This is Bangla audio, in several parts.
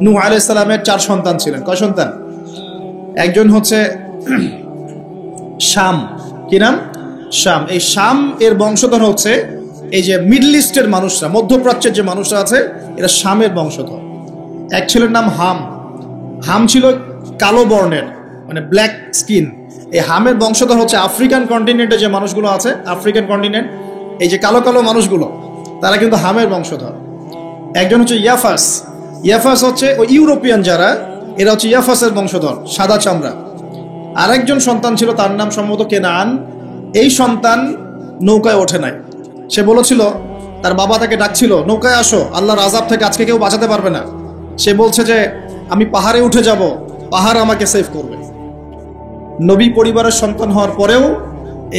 নূহ আলাইহিস সালামের 4 সন্তান ছিলেন। কয় সন্তান? একজন হচ্ছে শাম। কি নাম? শাম। এই শাম এর বংশধর হচ্ছে এই যে মিডল ইস্টের মানুষরা, মধ্যপ্রাচ্যের যে মানুষরা আছে, এরা শামের বংশধর। এক ছেলের নাম হাম। হাম ছিল কালো বর্ণের, মানে ব্ল্যাক স্কিন। এই হামের বংশধর হচ্ছে আফ্রিকান কন্টিনেন্টে যে মানুষগুলো আছে, আফ্রিকান কন্টিনেন্ট, এই যে কালো কালো মানুষগুলো, তারা কিন্তু হামের বংশধর। একজন হচ্ছে ইয়াফাস। ইয়াফাস হচ্ছে ওই ইউরোপিয়ান যারা, এরা হচ্ছে ইয়াফাসের বংশধর, সাদা চামড়া। আরেকজন সন্তান ছিল, তার নাম সম্ভবত কেনান। এই সন্তান নৌকায় ওঠে নাই। সে বলেছিল, তার বাবা তাকে ডাকছিল, নৌকায় আসো, আল্লাহর আযাব থেকে আজকে কেউ বাঁচাতে পারবে না। সে বলছে যে আমি পাহাড়ে উঠে যাব, পাহাড় আমাকে সেভ করবে। নবী পরিবারের সন্তান হওয়ার পরেও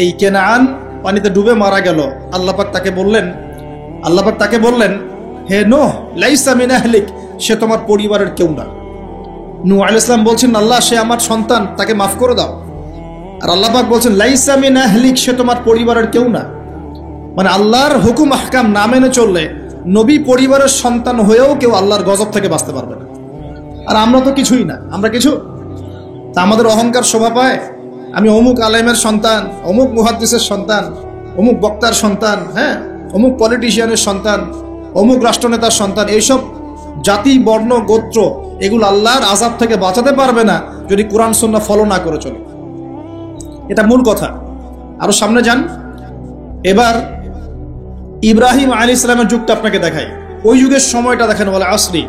এই কেনান পানিতে ডুবে মারা গেল। আল্লাহ পাক তাকে বললেন, হে নূহ, লাইসা মিন আহলিক, সে তোমার পরিবারের কেউ না। নূহ আলাইহিস সালাম বলছেন, আল্লাহ, সে আমার সন্তান, তাকে মাফ করে দাও। আর আল্লাহ পাক বলছেন, লাইসা মিন আহলিক, সে তোমার পরিবারের কেউ না। মানে আল্লাহর হুকুম আহকাম না মেনে চললে নবী পরিবারের সন্তান হয়েও কেউ আল্লাহর গজব থেকে বাঁচতে পারবে না। আর আমরা তো কিছুই না, আমরা কিছু। তা আমাদের অহংকার শোভা পায়, আমি অমুক আলেমের সন্তান, অমুক মুহাদ্দিসের সন্তান, অমুক বক্তার সন্তান, হ্যাঁ, অমুক পলিটিশিয়ানের সন্তান, অমুক রাষ্ট্রনেতার সন্তান। এইসব জাতি, বর্ণ, গোত্র, এগুলো আল্লাহর আযাব থেকে বাঁচাতে পারবে না যদি কোরআন সুন্নাহ ফলো না করে চলে। এটা মূল কথা। আরো সামনে যান। এবার ইব্রাহিম আলাইহিস সালামের যুগটা আপনাকে দেখাই। ওই যুগের সময়টা দেখেন, বলে আসরি।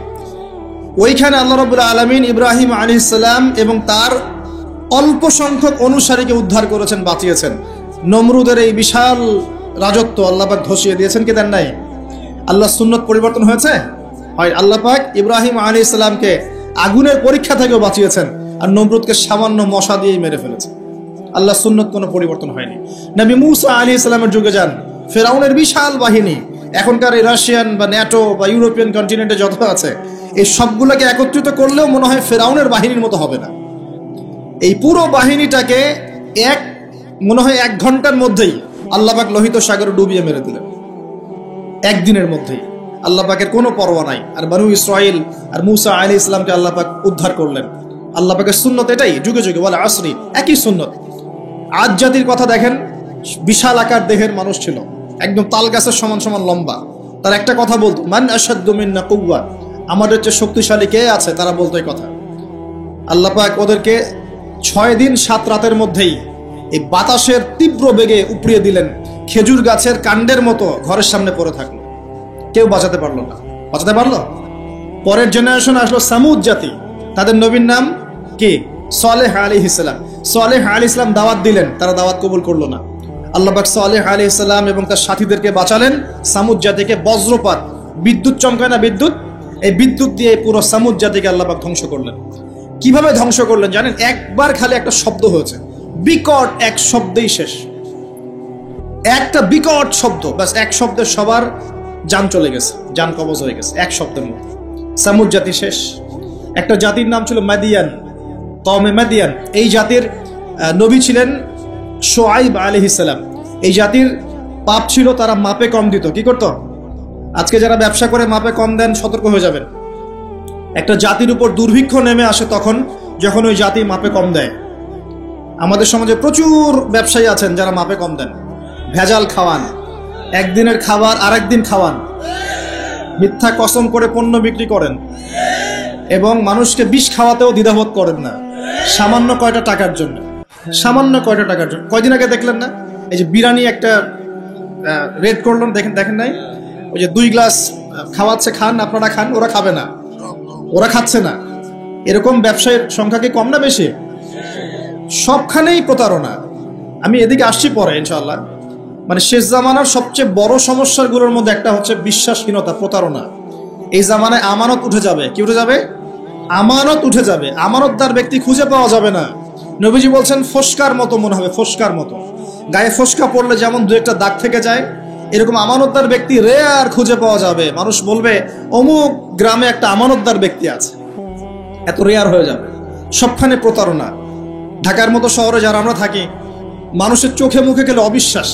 ওইখানে আল্লাহ রাব্বুল আলামিন ইব্রাহিম আলাইহিস সালাম এবং তার অল্প সংখ্যক অনুসারীকে উদ্ধার করেছেন, বাঁচিয়েছেন। নমরুদের এই বিশাল রাজত্ব আল্লাহ পাক ধসিয়ে দিয়েছেন, কি দেন নাই? আল্লাহ সুন্নত পরিবর্তন হয়েছে? হয়। আল্লাহ পাক ইব্রাহিম আলাইহিস সালামকে আগুনের পরীক্ষা থেকেও বাঁচিয়েছেন, আর নমরুদকে সামান্য মশা দিয়েই মেরে ফেলেছে। আল্লাহ সুন্নত কোনো পরিবর্তন হয়নি। নবী মূসা আলাইহিস সালামের যুগে যান, ফেরাউনের বিশাল বাহিনী, এখনকার এই রাশিয়ান বা ন্যাটো বা ইউরোপিয়ান কন্টিনেন্টে যত আছে, এই সবগুলোকে একত্রিত করলেও মনে হয় ফেরাউনের বাহিনীর মতো হবে না। এই পুরো বাহিনীটাকে মনে হয় 1 ঘন্টার মধ্যেই আল্লাহ পাক লোহিত সাগরে ডুবিয়ে মেরে দিলেন। একদিনের মধ্যেই। আল্লাহ পাকের কোনো পরোয়া নাই। আর বনু ইসরাইল আর মূসা আলাইহিস সালামকে আল্লাহ পাক উদ্ধার করলেন। আল্লাহ পাকের সুন্নত এটাই, যুগে যুগে, বলে আসরি, একই সুন্নত। আদ জাতির কথা দেখেন, বিশাল আকার দেহের মানুষ ছিল, একদম তাল গাছের সমান সমান লম্বা। তার একটা কথা বলতো, মান আশাদ্দু মিন্না কুওয়া, আমাদের চেয়ে শক্তিশালী কে আছে, তারা বলতো এই কথা। আল্লাহ পাক ওদেরকে 6 দিন 7 রাতের মধ্যেই এই বাতাসের তীব্র বেগে উপড়িয়ে দিলেন। খেজুর গাছের কাণ্ডের মতো ঘরের সামনে পড়ে থাকলো, কেউ বাঁচাতে পারলো না। বাঁচাতে পারলো? পরের জেনারেশন আসলো সামুদ জাতি, তাদের নবীর নাম কি? সালেহ আলাইহিস সালাম। সালেহ আলাইহিস সালাম দাওয়াত দিলেন, তারা দাওয়াত কবুল করলো না। আল্লাহ পাক সালেহ আলাইহিস সালাম এবং তার সাথীদেরকে বাঁচালেন সামুদ জাতিকে। বজ্রপাত, বিদ্যুৎ চমকায় না, বিদ্যুৎ, এই বিদ্যুৎ দিয়ে পুরো সামুদ জাতিকে আল্লাহ পাক ধ্বংস করলেন। কিভাবে ধ্বংস করলেন জানেন? একবার খালি একটা শব্দ হয়েছে, বিকট এক শব্দেই শেষ। একটা বিকট শব্দ, ব্যাস এক শব্দে সবার জান চলে গেছে, জান কবজ হয়ে গেছে এক শব্দের মধ্যে। সামুদ জাতি শেষ। একটা জাতির নাম ছিল মাদিয়ান, কওমে মাদিয়ান। এই জাতির নবী ছিলেন শুআইব আলাইহিস সালাম। এই জাতির পাপ ছিল, তারা মাপে কম দিত। কি করত? আজকে যারা ব্যবসা করে মাপে কম দেন, সতর্ক হয়ে যাবেন। একটা জাতির উপর দুর্ভিক্ষ নেমে আসে তখন, যখন ওই জাতি মাপে কম দেয়। আমাদের সমাজে প্রচুর ব্যবসায়ী আছেন যারা মাপে কম দেন, ভেজাল খাওয়ান, একদিনের খাবার আরেকদিন খাওয়ান, মিথ্যা কসম করে পণ্য বিক্রি করেন, এবং মানুষকে বিষ খাওয়াতেও দ্বিধাবোধ করেন না, সামান্য কয়টা টাকার জন্য। সামান্য কয়টা টাকার জন্য। কয়দিন আগে দেখলেন না, এই যে বিরিয়ানি একটা রেড করলেন, দেখেন নাই? ওই যে 2 গ্লাস খাওয়াচ্ছে, খান, আপনারা খান, ওরা খাবে না, ওরা খাচ্ছে না। এরকম ব্যবসায়ের সংখ্যা কি কম না বেশি? সবখানেই প্রতারণা। আমি এদিকে আসছি পরে ইনশাআল্লাহ। মানে শেষ জামানার সবচেয়ে বড় সমস্যাগুলোর মধ্যে একটা হচ্ছে বিশ্বাসহীনতা, প্রতারণা। এই জামানায় আমানত উঠে যাবে। কি উঠে যাবে? আমানত উঠে যাবে। আমানতদার ব্যক্তি খুঁজে পাওয়া যাবে না। নবীজি বলছেন ফোসকার মতো মনে হবে, ফোসকার মতো। গায়ে ফোসকা পড়লে যেমন 2-1টা দাগ থেকে যায়, এরকম আমানতদার ব্যক্তি রেয়ার খুঁজে পাওয়া যাবে। মানুষ বলবে অমুক গ্রামে একটা আমানতদার ব্যক্তি আছে, এত রেয়ার হয়ে যাবে। সবখানে প্রতারণা। ঢাকার মতো শহরে যারা আমরা থাকি, মানুষের চোখে মুখে গেলে অবিশ্বাস,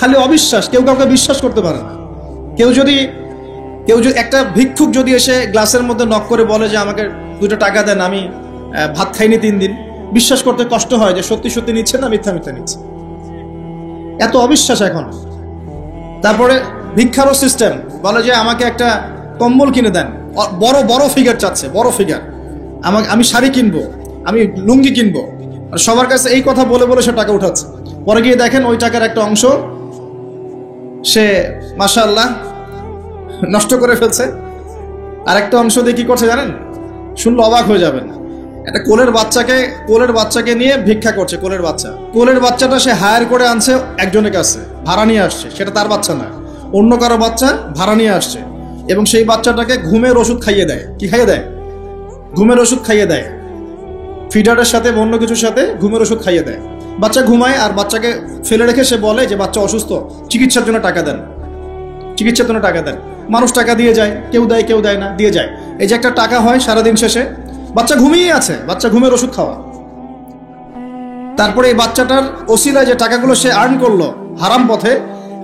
খালি অবিশ্বাস, কেউ কাউকে বিশ্বাস করতে পারে না। কেউ যদি কেউ যদি একটা ভিক্ষুক যদি এসে গ্লাসের মধ্যে নক করে বলে যে আমাকে 2টা টাকা দেন, আমি ভাত খাইনি 3 দিন, বিশ্বাস করতে কষ্ট হয় যে সত্যি সত্যি নিচ্ছে না মিথ্যা মিথ্যা নিচ্ছে। এত অবিশ্বাস এখন। তারপরে ভিক্ষারও সিস্টেম, বলে যে আমাকে একটা কম্বল কিনে দেন, বড় বড় ফিগার চাচ্ছে, বড় ফিগার, আমি শাড়ি কিনবো, আমি লুঙ্গি কিনবো, আর সবার কাছে এই কথা বলে বলে সে টাকা উঠাচ্ছে। পরে গিয়ে দেখেন ওই টাকার একটা অংশ সে মাশাআল্লাহ নষ্ট করে ফেলছে, আর একটা অংশ দিয়ে কি করছে জানেন? শুনলে অবাক হয়ে যাবেন। একটা কোলের বাচ্চাকে নিয়ে ভিক্ষা করছে। কোলের বাচ্চাটা সে হায়ার করে আনছে একজনের কাছে, ভাড়া নিয়ে আসছে, সেটা তার বাচ্চা না, অন্য কারো বাচ্চা ভাড়া নিয়ে আসছে, এবং সেই বাচ্চাটাকে ঘুমের ওষুধ খাইয়ে দেয়। কি খাইয়ে দেয়? ঘুমের ওষুধ খাইয়ে দেয়, ফিডারের সাথে অন্য কিছুর সাথে ঘুমের ওষুধ খাইয়ে দেয়। বাচ্চা ঘুমায়, আর বাচ্চাকে ফেলে রেখে সে বলে যে বাচ্চা অসুস্থ, চিকিৎসার জন্য টাকা দেন। মানুষ টাকা দিয়ে যায়, কেউ দেয় কেউ দেয় না, দিয়ে যায়। এই যে একটা টাকা হয় সারাদিন শেষে, বাচ্চা ঘুমিয়ে আছে, বাচ্চা ঘুমের ওষুধ খাওয়া। তারপরে এই বাচ্চাটার ওসিলায় যে টাকাগুলো সে আর্ন করলো হারাম পথে,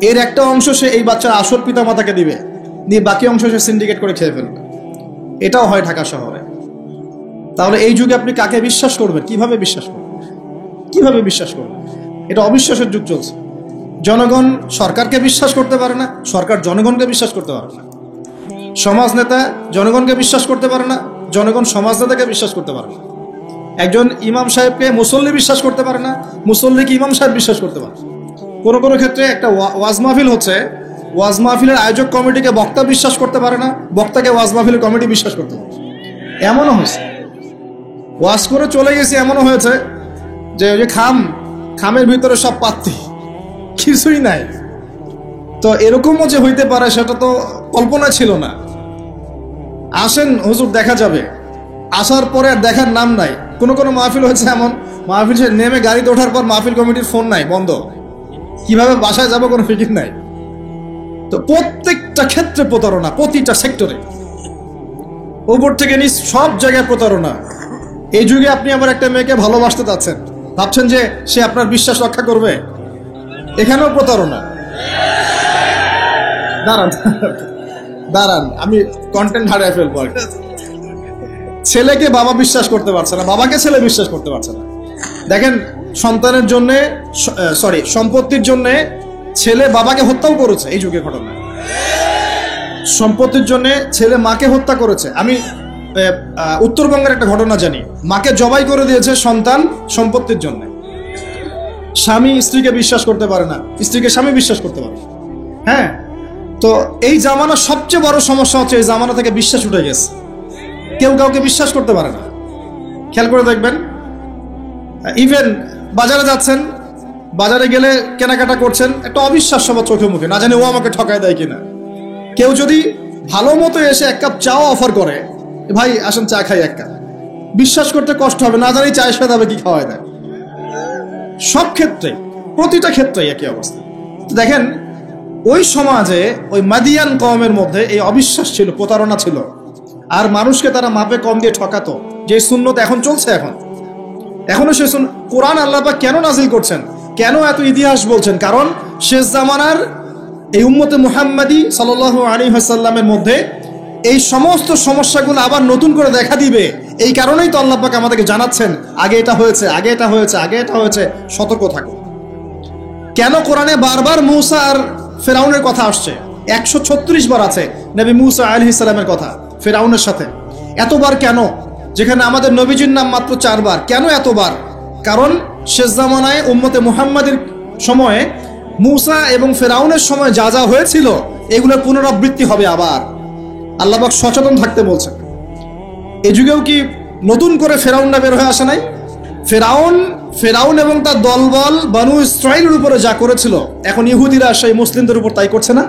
এর একটা অংশ সে এই বাচ্চার আসল পিতা মাতাকে দিবে, দিয়ে বাকি অংশ সে সিন্ডিকেট করে খেয়ে ফেলবে। এটাও হয় ঢাকা শহরে। তাহলে এই যুগে আপনি কাকে বিশ্বাস করবেন? কিভাবে বিশ্বাস করবেন? এটা অবিশ্বাসের যুগ চলছে। জনগণ সরকারকে বিশ্বাস করতে পারে না, সরকার জনগণকে বিশ্বাস করতে পারে না, সমাজ নেতা জনগণকে বিশ্বাস করতে পারে না, জনগণ সমাজ নেতাকে বিশ্বাস করতে পারে না, একজন ইমাম সাহেবকে মুসল্লি বিশ্বাস করতে পারে না, মুসল্লিকে ইমাম সাহেব বিশ্বাস করতে পারে। কোনো ক্ষেত্রে একটা ওয়াজ মাহফিল হচ্ছে, ওয়াজ মাহফিলের আয়োজক কমিটিকে বক্তা বিশ্বাস করতে পারে না, বক্তাকে ওয়াজ মাহফিলের কমিটি বিশ্বাস করতে পারে। এমনও হয়েছে, ওয়াজ করে চলে গেছি, এমনও হয়েছে যে ওই যে খামের ভিতরে সব পাত্তি, কিছুই নাই। তো এরকমও যে হইতে পারে সেটা তো কল্পনা ছিল না। আসেন হুজুর দেখা যাবে, আসার পরে আর দেখার নাম নাই। কোনো মাহফিল হয়েছে এমন, মাহফিল সে নেমে গাড়িতে ওঠার পর মাহফিল কমিটির ফোন নাই, বন্ধ, কিভাবে বাসায় যাবো কোনো ফিকির নাই। তো প্রত্যেকটা ক্ষেত্রে প্রতারণা, প্রতিটা সেক্টরে, উপর থেকে নিচ সব জায়গায় প্রতারণা। এই যুগে আপনি আবার একটা মেয়েকে ভালোবাসতে চাচ্ছেন, ভাবছেন যে সে আপনার বিশ্বাস রক্ষা করবে, এখানেও প্রতারণা। দাঁড়ান আমি কন্টেন্ট হারিয়ে ফেলবো। ছেলেকে বাবা বিশ্বাস করতে পারছে না, বাবাকে ছেলে বিশ্বাস করতে পারছে না। দেখেন, সম্পত্তির জন্য ছেলে বাবাকে হত্যাও করেছে এই যুগে ঘটনা। সম্পত্তির জন্য ছেলে মাকে হত্যা করেছে। আমি উত্তরবঙ্গের একটা ঘটনা জানি, মাকে জবাই করে দিয়েছে সন্তান সম্পত্তির জন্য। স্বামী স্ত্রীকে বিশ্বাস করতে পারে না, স্ত্রীকে স্বামী বিশ্বাস করতে পারে। হ্যাঁ, তো এই জামানার সবচেয়ে বড় সমস্যা হচ্ছে এই জামানা থেকে বিশ্বাস উঠে গেছে, কেউ কাউকে বিশ্বাস করতে পারে না। খেয়াল করে দেখবেন, ইভেন বাজারে যাচ্ছেন, বাজারে গেলে কেনাকাটা করছেন, একটা অবিশ্বাস সবার চোখে মুখে, না জানি ও আমাকে ঠকায় দেয় কিনা। কেউ যদি ভালো মতো এসে 1 কাপ চাও অফার করে, ভাই আসেন চা খাই 1 কাপ, বিশ্বাস করতে কষ্ট হবে, না জানি চায়ের সাথে হবে কি খাওয়ায় দেয়। সব ক্ষেত্রে, প্রতিটা ক্ষেত্রে একই অবস্থা। দেখেন, ওই সমাজে ওই মাদিয়ান কওমের মধ্যে এই অবিশ্বাস ছিল, প্রতারণা ছিল, আর মানুষকে তারা মাপে কম দিয়ে ঠকাতো। যে সুন্নত এখন চলছে, এখনো সে কোরআন আল্লাহ পাক কেন নাজিল করছেন, কেন এত ইতিহাস বলছেন? কারণ শেষ জামানার এই উম্মতে মুহাম্মাদি সাল্লাল্লাহু আলাইহি ওয়াসাল্লামের মধ্যে এই সমস্ত সমস্যাগুলো আবার নতুন করে দেখা দিবে। এই কারণেই তো আল্লাহ পাক আমাদেরকে জানাচ্ছেন, আগে এটা হয়েছে, সতর্ক থাকো। কেন কোরআনে বারবার মূসা আর ফেরাউনের কথা আসছে? 136 বার আছে নবী মূসা আলাইহিস সালামের কথা ফেরাউনের সাথে। এতবার কেন? যেখানে আমাদের নবীজির নাম মাত্র 4 বার। কেন এতবার? কারণ শেষ জামানায় উম্মতে মুহাম্মাদের সময়ে মূসা এবং ফেরাউনের সময় যা যা হয়েছিল এগুলোর পুনরাবৃত্তি হবে আবার। আল্লাহ পাক সচেতন থাকতে বলছেন। এই যুগেও কি নতুন করে ফেরাউনটা বের হয়ে আসে নাই? ফেরাউন এবং তার দলবল বানু ইসরাইলের উপরে যা করেছিল, এখন ইহুদিরা সেই মুসলিমদের উপর তাই করছে না?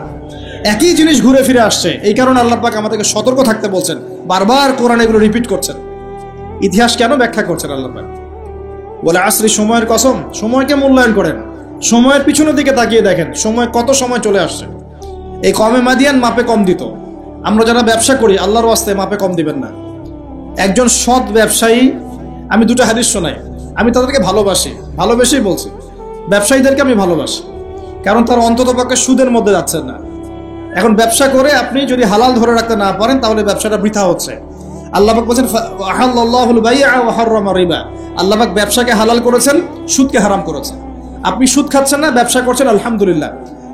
একই জিনিস ঘুরে ফিরে আসছে। এই কারণে আল্লাহ পাক আমাদেরকে সতর্ক থাকতে বলছেন, বারবার কোরআন এগুলো রিপিট করছেন। ইতিহাস কেন ব্যাখ্যা করছেন আল্লাহ পাক? বলে আসরি, সময়ের কসম, সময়কে মূল্যায়ন করেন, সময়ের পিছনের দিকে তাকিয়ে দেখেন সময় কত সময় চলে আসছে। এই কমে মাদিয়ান মাপে কম দিত। আমরা যারা ব্যবসা করি, আল্লাহর ওয়াস্তে মাপে কম দিবেন না। একজন সৎ ব্যবসায়ী, আমি 2টা হাদিস শোনাই, আমি তাদেরকে ভালোবেসেই বলছি, ব্যবসায়ীদেরকে আমি ভালোবাসি, কারণ তারা অন্ততপক্ষে সুদের মধ্যে যাচ্ছেন না। এখন ব্যবসা করে আপনি যদি হালাল ধরে রাখতে না পারেন তাহলে ব্যবসাটা বৃথা হচ্ছে। আল্লাহ পাক বলেছেন আহাল্লাহুল বাই'a ওয়া হাররামা রিবা, আল্লাহ পাক ব্যবসাকে হালাল করেছেন, সুদকে হারাম করেছেন। আপনি সুদ খাচ্ছেন না, ব্যবসা করছেন, আলহামদুলিল্লাহ।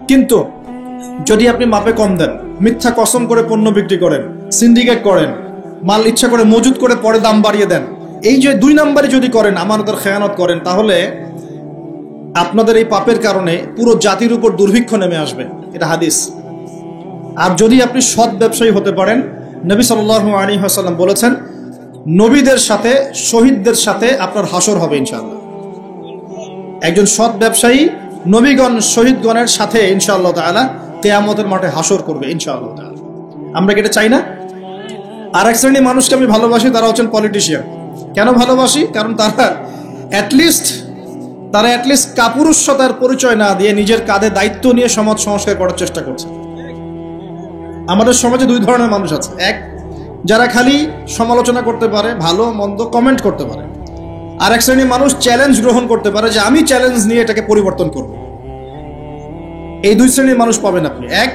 কিন্তু যদি আপনি মাপে কম দেন, মিথ্যা কসম করে পণ্য বিক্রি করেন, সিন্ডিকেট করেন, মাল ইচ্ছা করে মজুদ করে পরে দাম বাড়িয়ে দেন, এই যে 2 নম্বরে যদি করেন, আমানতের খেয়ানত করেন, তাহলে আপনাদের এই পাপের কারণে পুরো জাতির উপর দুর্ভিক্ষ নেমে আসবে, এটা হাদিস। আর যদি আপনি সৎ ব্যবসায়ী হতে পারেন, নবী সাল্লাল্লাহু আলাইহি ওয়াসাল্লাম বলেছেন নবীদের সাথে শহীদদের সাথে আপনার হাসর হবে ইনশাআল্লাহ। একজন সৎ ব্যবসায়ী নবীগণ শহীদগণের সাথে ইনশাআল্লাহ তাআলা কিয়ামতের মাঠে হাসর করবে ইনশাআল্লাহ তাআলা। আমরা কি এটা চাই না? আর এক শ্রেণীর মানুষকে আমি ভালোবাসি, তারা হচ্ছেন পলিটিশিয়ান। কেন ভালোবাসি? কারণ তারা অ্যাটলিস্ট কাপুরুষতার পরিচয় না দিয়ে নিজের কাঁধে দায়িত্ব নিয়ে সমাজ সংস্কার করার চেষ্টা করছে। আমাদের সমাজে 2 ধরনের মানুষ আছে। এক, যারা খালি সমালোচনা করতে পারে, ভালো মন্দ কমেন্ট করতে পারে। আর এক শ্রেণীর মানুষ চ্যালেঞ্জ গ্রহণ করতে পারে যে আমি চ্যালেঞ্জ নিয়ে এটাকে পরিবর্তন করব। এই 2 শ্রেণীর মানুষ পাবেন আপনি। এক,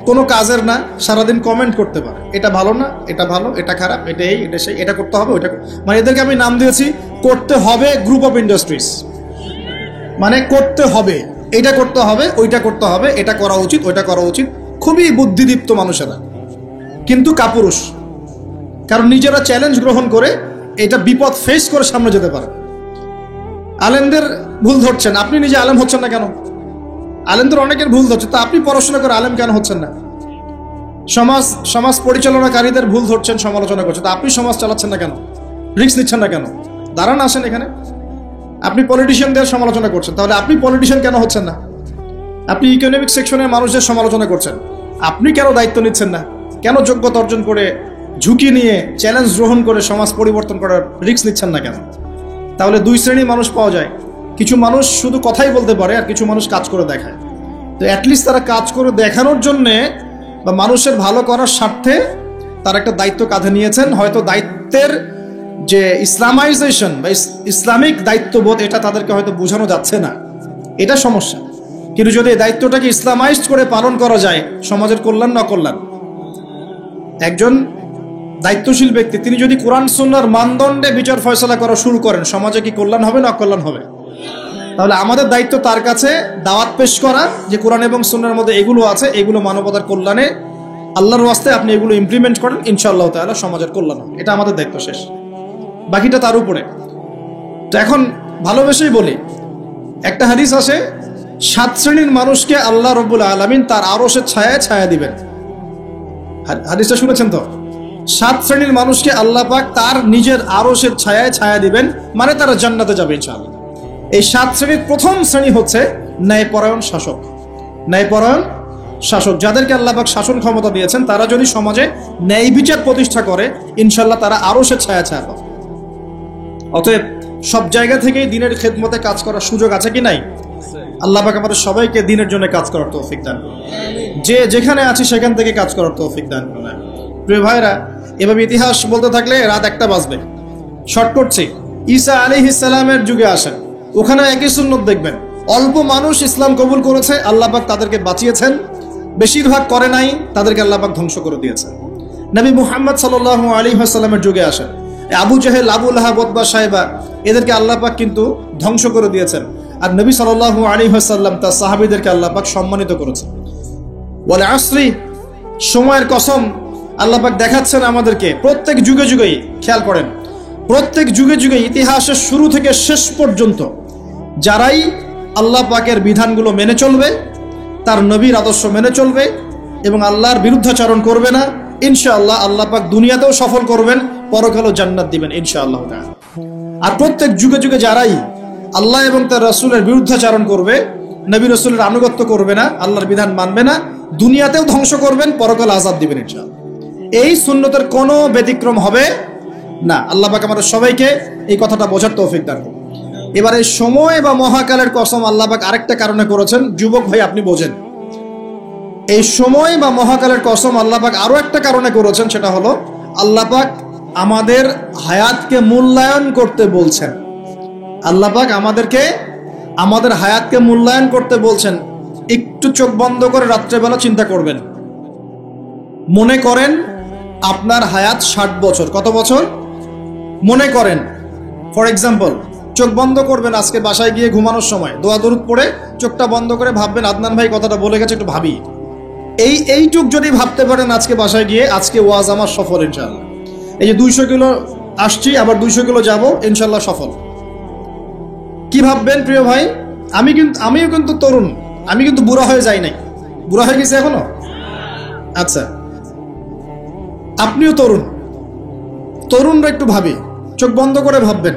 কোনো কাজের না, সারাদিন কমেন্ট করতে পারে, এটা ভালো না, এটা ভালো, এটা খারাপ, এটা এই, এটা সেই, এটা করতে হবে, ওইটা, মানে এদেরকে আমি নাম দিয়েছি করতে হবে গ্রুপ অফ ইন্ডাস্ট্রিজ। মানে করতে হবে, এটা করতে হবে, ওইটা করতে হবে, এটা করা উচিত, ওইটা করা উচিত। খুবই বুদ্ধিদীপ্ত মানুষেরা, কিন্তু কাপুরুষ। কারণ নিজেরা চ্যালেঞ্জ গ্রহণ করে এটা বিপদ ফেস করে সামনে যেতে পারে। আলেমদের ভুল ধরছেন, আপনি নিজে আলেম হচ্ছেন না কেন? আলেমদের অনেকের ভুল ধরছে, তা আপনি পড়াশোনা করে আলেম কেন হচ্ছেন না? সমাজ পরিচালনাকারীদের ভুল ধরছেন, সমালোচনা করছেন, তা আপনি সমাজ চালাচ্ছেন না কেন? রিস্ক নিচ্ছেন না কেন? দাঁড়ান, আসেন এখানে। আপনি পলিটিশিয়ানদের সমালোচনা করছেন, তাহলে আপনি পলিটিশিয়ান কেন হচ্ছেন না? আপনি ইকোনমিক সেকশনের মানুষদের সমালোচনা করছেন, আপনি কেন দায়িত্ব নিচ্ছেন না? কেন যোগ্যতা অর্জন করে, ঝুঁকি নিয়ে, চ্যালেঞ্জ গ্রহণ করে সমাজ পরিবর্তন করার রিস্ক নিচ্ছেন না কেন? তাহলে 2 শ্রেণীর মানুষ পাওয়া যায়। কিছু মানুষ শুধু কথাই বলতে পারে, আর কিছু মানুষ কাজ করে দেখায়। তো অ্যাটলিস্ট তারা কাজ করে দেখানোর জন্যে বা মানুষের ভালো করার স্বার্থে তারা একটা দায়িত্ব কাঁধে নিয়েছেন। হয়তো দায়িত্বের যে ইসলামাইজেশন বা ইসলামিক দায়িত্ববোধ, এটা তাদেরকে হয়তো বোঝানো যাচ্ছে না, এটা সমস্যা। কিন্তু যদি এই দায়িত্বটাকে ইসলামাইজড করে পালন করা যায়, সমাজের কল্যাণ না কল্যাণ। একজন দায়িত্বশীল ব্যক্তি তিনি যদি কোরআন সুন্নাহর মানদণ্ডে বিচার ফয়সালা করা শুরু করেন, সমাজে কি কল্যাণ হবে না অকল্যাণ হবে? তাহলে আমাদের দায়িত্ব তার কাছে দাওয়াত পেশ করা যে কোরআন এবং সুন্নাহর মধ্যে এগুলো আছে, এগুলো মানবতার কল্যাণে, আল্লাহর ওয়াস্তে আপনি এগুলো ইমপ্লিমেন্ট করেন, ইনশাআল্লাহ তাআলা সমাজের কল্যাণ হবে। এটা আমাদের দায়িত্ব, শেষ। বাকিটা তার উপরে। তো এখন ভালোবেসেই বলি, একটা হাদিস আছে 7 শ্রেণীর মানুষকে আল্লাহ রাব্বুল আলামিন তার আরশের ছায়ায় ছায়া দিবেন। হাদিসটা শুনেছেন তো? 7 শ্রেণীর মানুষকে আল্লাহ পাক তার নিজের আরশের ছায়ায় ছায়া দিবেন, মানে তারা জান্নাতে যাবে ইনশাআল্লাহ। এই 7 শ্রেণীর প্রথম শ্রেণী হচ্ছে ন্যায়পরায়ণ শাসক। ন্যায়পরায়ণ শাসক, যাদেরকে আল্লাহ পাক শাসন ক্ষমতা দিয়েছেন, তারা যদি সমাজে ন্যায় বিচার প্রতিষ্ঠা করে, ইনশাআল্লাহ তারা আরশের ছায়া ছায়া পাবে। অতএব সব জায়গা থেকেই দিনের খেদমতে কাজ করার সুযোগ আছে কি নাই? আল্লাহ পাক আমাদের সবাইকে দিনের জন্য কাজ করার তৌফিক দান করুন। যে যেখানে আছি সেখান থেকে কাজ করার তৌফিক দান করুন। প্রিয় ভাইরা, এভাবে ইতিহাস বলতে থাকলে রাত 1টা বাজবে। শর্ট করছি, ঈসা আলাইহিস সালামের যুগে আসেন, ওখানে একই সুন্নত দেখবেন। অল্প মানুষ ইসলাম কবুল করেছে, আল্লাহ পাক তাদেরকে বাঁচিয়েছেন। বেশিরভাগ করে নাই, তাদেরকে আল্লাহ পাক ধ্বংস করে দিয়েছেন। নবী মুহাম্মদ সাল্লাল্লাহু আলাইহি ওয়াসাল্লামের যুগে আসেন, আবু জাহেল, আবু লাহাব, উতবা, সাইবা, এদেরকে আল্লাহ পাক কিন্তু ধ্বংস করে দিয়েছেন। আর নবী সাল্লাল্লাহু আলাইহি ওয়াসাল্লাম তার সাহাবীদেরকে আল্লাহ পাক সম্মানিত করেছেন। ওয়াল আসরি, সময়ের কসম, আল্লাহ পাক দেখাচ্ছেন আমাদেরকে প্রত্যেক যুগে যুগেই। খেয়াল করেন, প্রত্যেক যুগে যুগে ইতিহাসের শুরু থেকে শেষ পর্যন্ত যারাই আল্লাহ পাকের বিধানগুলো মেনে চলবে, তার নবীর আদর্শ মেনে চলবে এবং আল্লাহর বিরুদ্ধাচরণ করবে না, ইনশাআল্লাহ আল্লাহ পাক দুনিয়াতেও সফল করবেন, পরকালেও জান্নাত দিবেন ইনশাআল্লাহ। আর প্রত্যেক যুগে যুগে যারাই আল্লাহ এবং তার রাসূলের বিরুদ্ধাচরণ করবে, নবী রাসূলের আনুগত্য করবে না, আল্লাহর বিধান মানবে না, দুনিয়াতেও ধ্বংস করবেন, পরকালে আযাব দিবেন ইনশাআল্লাহ। এই সুন্নতের কোনো ব্যতিক্রম হবে না। আল্লাহ পাক আমাদের সবাইকে এই কথাটা বোঝার তৌফিক দান করুন। এবার এই সময় বা মহাকালের কসম আল্লাহ পাক আরেকটা কারণে করেছেন, যুবক ভাই আপনি বোঝেন। এই সময় বা মহাকালের কসম আল্লাহ পাক আরো একটা কারণে করেছেন, সেটা হলো আল্লাহ পাক আমাদের হায়াতকে মূল্যায়ন করতে বলছেন। আল্লাহ পাক আমাদেরকে আমাদের হায়াতকে মূল্যায়ন করতে বলছেন। একটু চোখ বন্ধ করে রাত্রেবেলা চিন্তা করবেন, মনে করেন আপনার হায়াত 60 বছর। কত বছর? মনে করেন, ফর এক্সাম্পল, চোখ বন্ধ করবেন আজকে বাসায় গিয়ে ঘুমানোর সময়, দোয়া দরুদ পড়ে চোখটা বন্ধ করে ভাববেন আদনান ভাই কথাটা বলে গেছে, একটু ভাবি। এইটুক যদি ভাবতে পারেন আজকে বাসায় গিয়ে, আজকে ওয়াজ আমার সফল ইনশাআল্লাহ। এই যে 200 কিলো আসছি, আবার 200 কিলো যাব, ইনশাআল্লাহ সফল। কি ভাববেন প্রিয় ভাই? আমিও কিন্তু তরুণ, আমি কিন্তু বুড়া হয়ে যাই নাই। বুড়া হয়ে গেছে এখনো? আচ্ছা, আপনিও তরুণ। তরুণরা একটু ভাবি, চোখ বন্ধ করে ভাববেন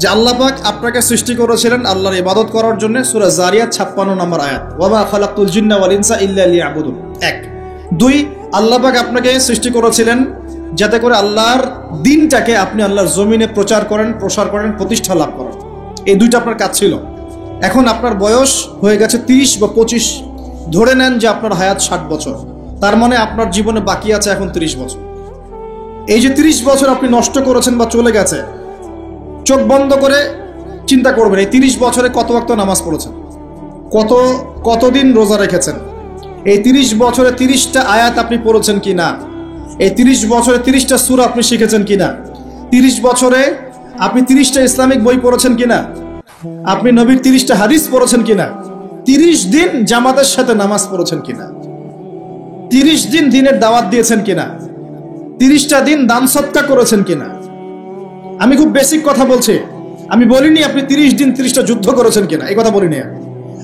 যে আল্লাহ পাক আপনাকে সৃষ্টি করেছিলেন আল্লাহর ইবাদত করার জন্য। সূরা জারিয়াত 56 নম্বর আয়াত, ওয়া মা খালাকতুল জিন্না ওয়াল ইনসা ইল্লা লিয়াবুদুন। 1 2 আল্লাহ পাক আপনাকে সৃষ্টি করেছিলেন যাতে করে আল্লাহর দ্বীনটাকে আপনি আল্লাহর জমিনে প্রচার করেন, প্রসার করেন, প্রতিষ্ঠা লাভ করেন। এই দুইটা আপনার কাজ ছিল। এখন আপনার বয়স হয়ে গেছে 30 বা 25, ধরে নেন যে আপনার হায়াত 60 বছর। তার মানে আপনার জীবনে বাকি আছে এখন 30 বছর। এই যে 30 বছর আপনি নষ্ট করেছেন বা চলে গেছে, চোখ বন্ধ করে চিন্তা করবেন এই 30 বছরে কত ওয়াক্ত নামাজ পড়েছেন, কতদিন রোজা রেখেছেন, এই 30 বছরে 30টা আয়াত আপনি পড়েছেন কিনা, এই 30 বছরে 30টা সূরা আপনি শিখেছেন কিনা, 30 বছরে আপনি 30টা ইসলামিক বই পড়েছেন কিনা, আপনি নবীর 30টা হাদিস পড়েছেন কিনা, 30 দিন জামাতের সাথে নামাজ পড়েছেন কিনা, 30 দিন দিনের দাওয়াত দিয়েছেন কিনা, 30টা দিন দান সদকা করেছেন কিনা। আমি খুব বেসিক কথা বলছি, আমি বলিনি আপনি 30 দিন 30টা যুদ্ধ করেছেন কিনা, এই কথা বলিনি।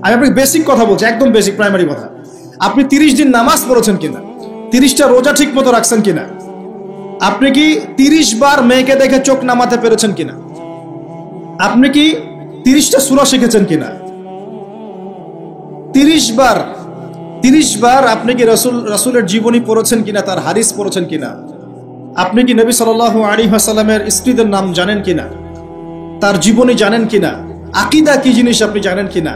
আমি আপনাকে বেসিক কথা বলছি, একদম বেসিক প্রাইমারি কথা। আপনি 30 দিন নামাজ পড়েছেন কিনা, 30টা রোজা ঠিক মতো রাখছেন কিনা, আপনি কি 30 বার মেয়েকে দেখে চোখ নামাতে পেরেছেন কিনা, আপনি কি 30টা সূরা শিখেছেন কিনা, 30 বার আপনি কি রাসূলের জীবনী পড়েছেন কিনা, তার হাদিস পড়েছেন কিনা, আপনি কি নবী সাল্লাল্লাহু আলাইহি ওয়াসাল্লামের স্ত্রীদের নাম জানেন কিনা, তার জীবনী জানেন কিনা, আকীদা কি জিনিস আপনি জানেন কিনা,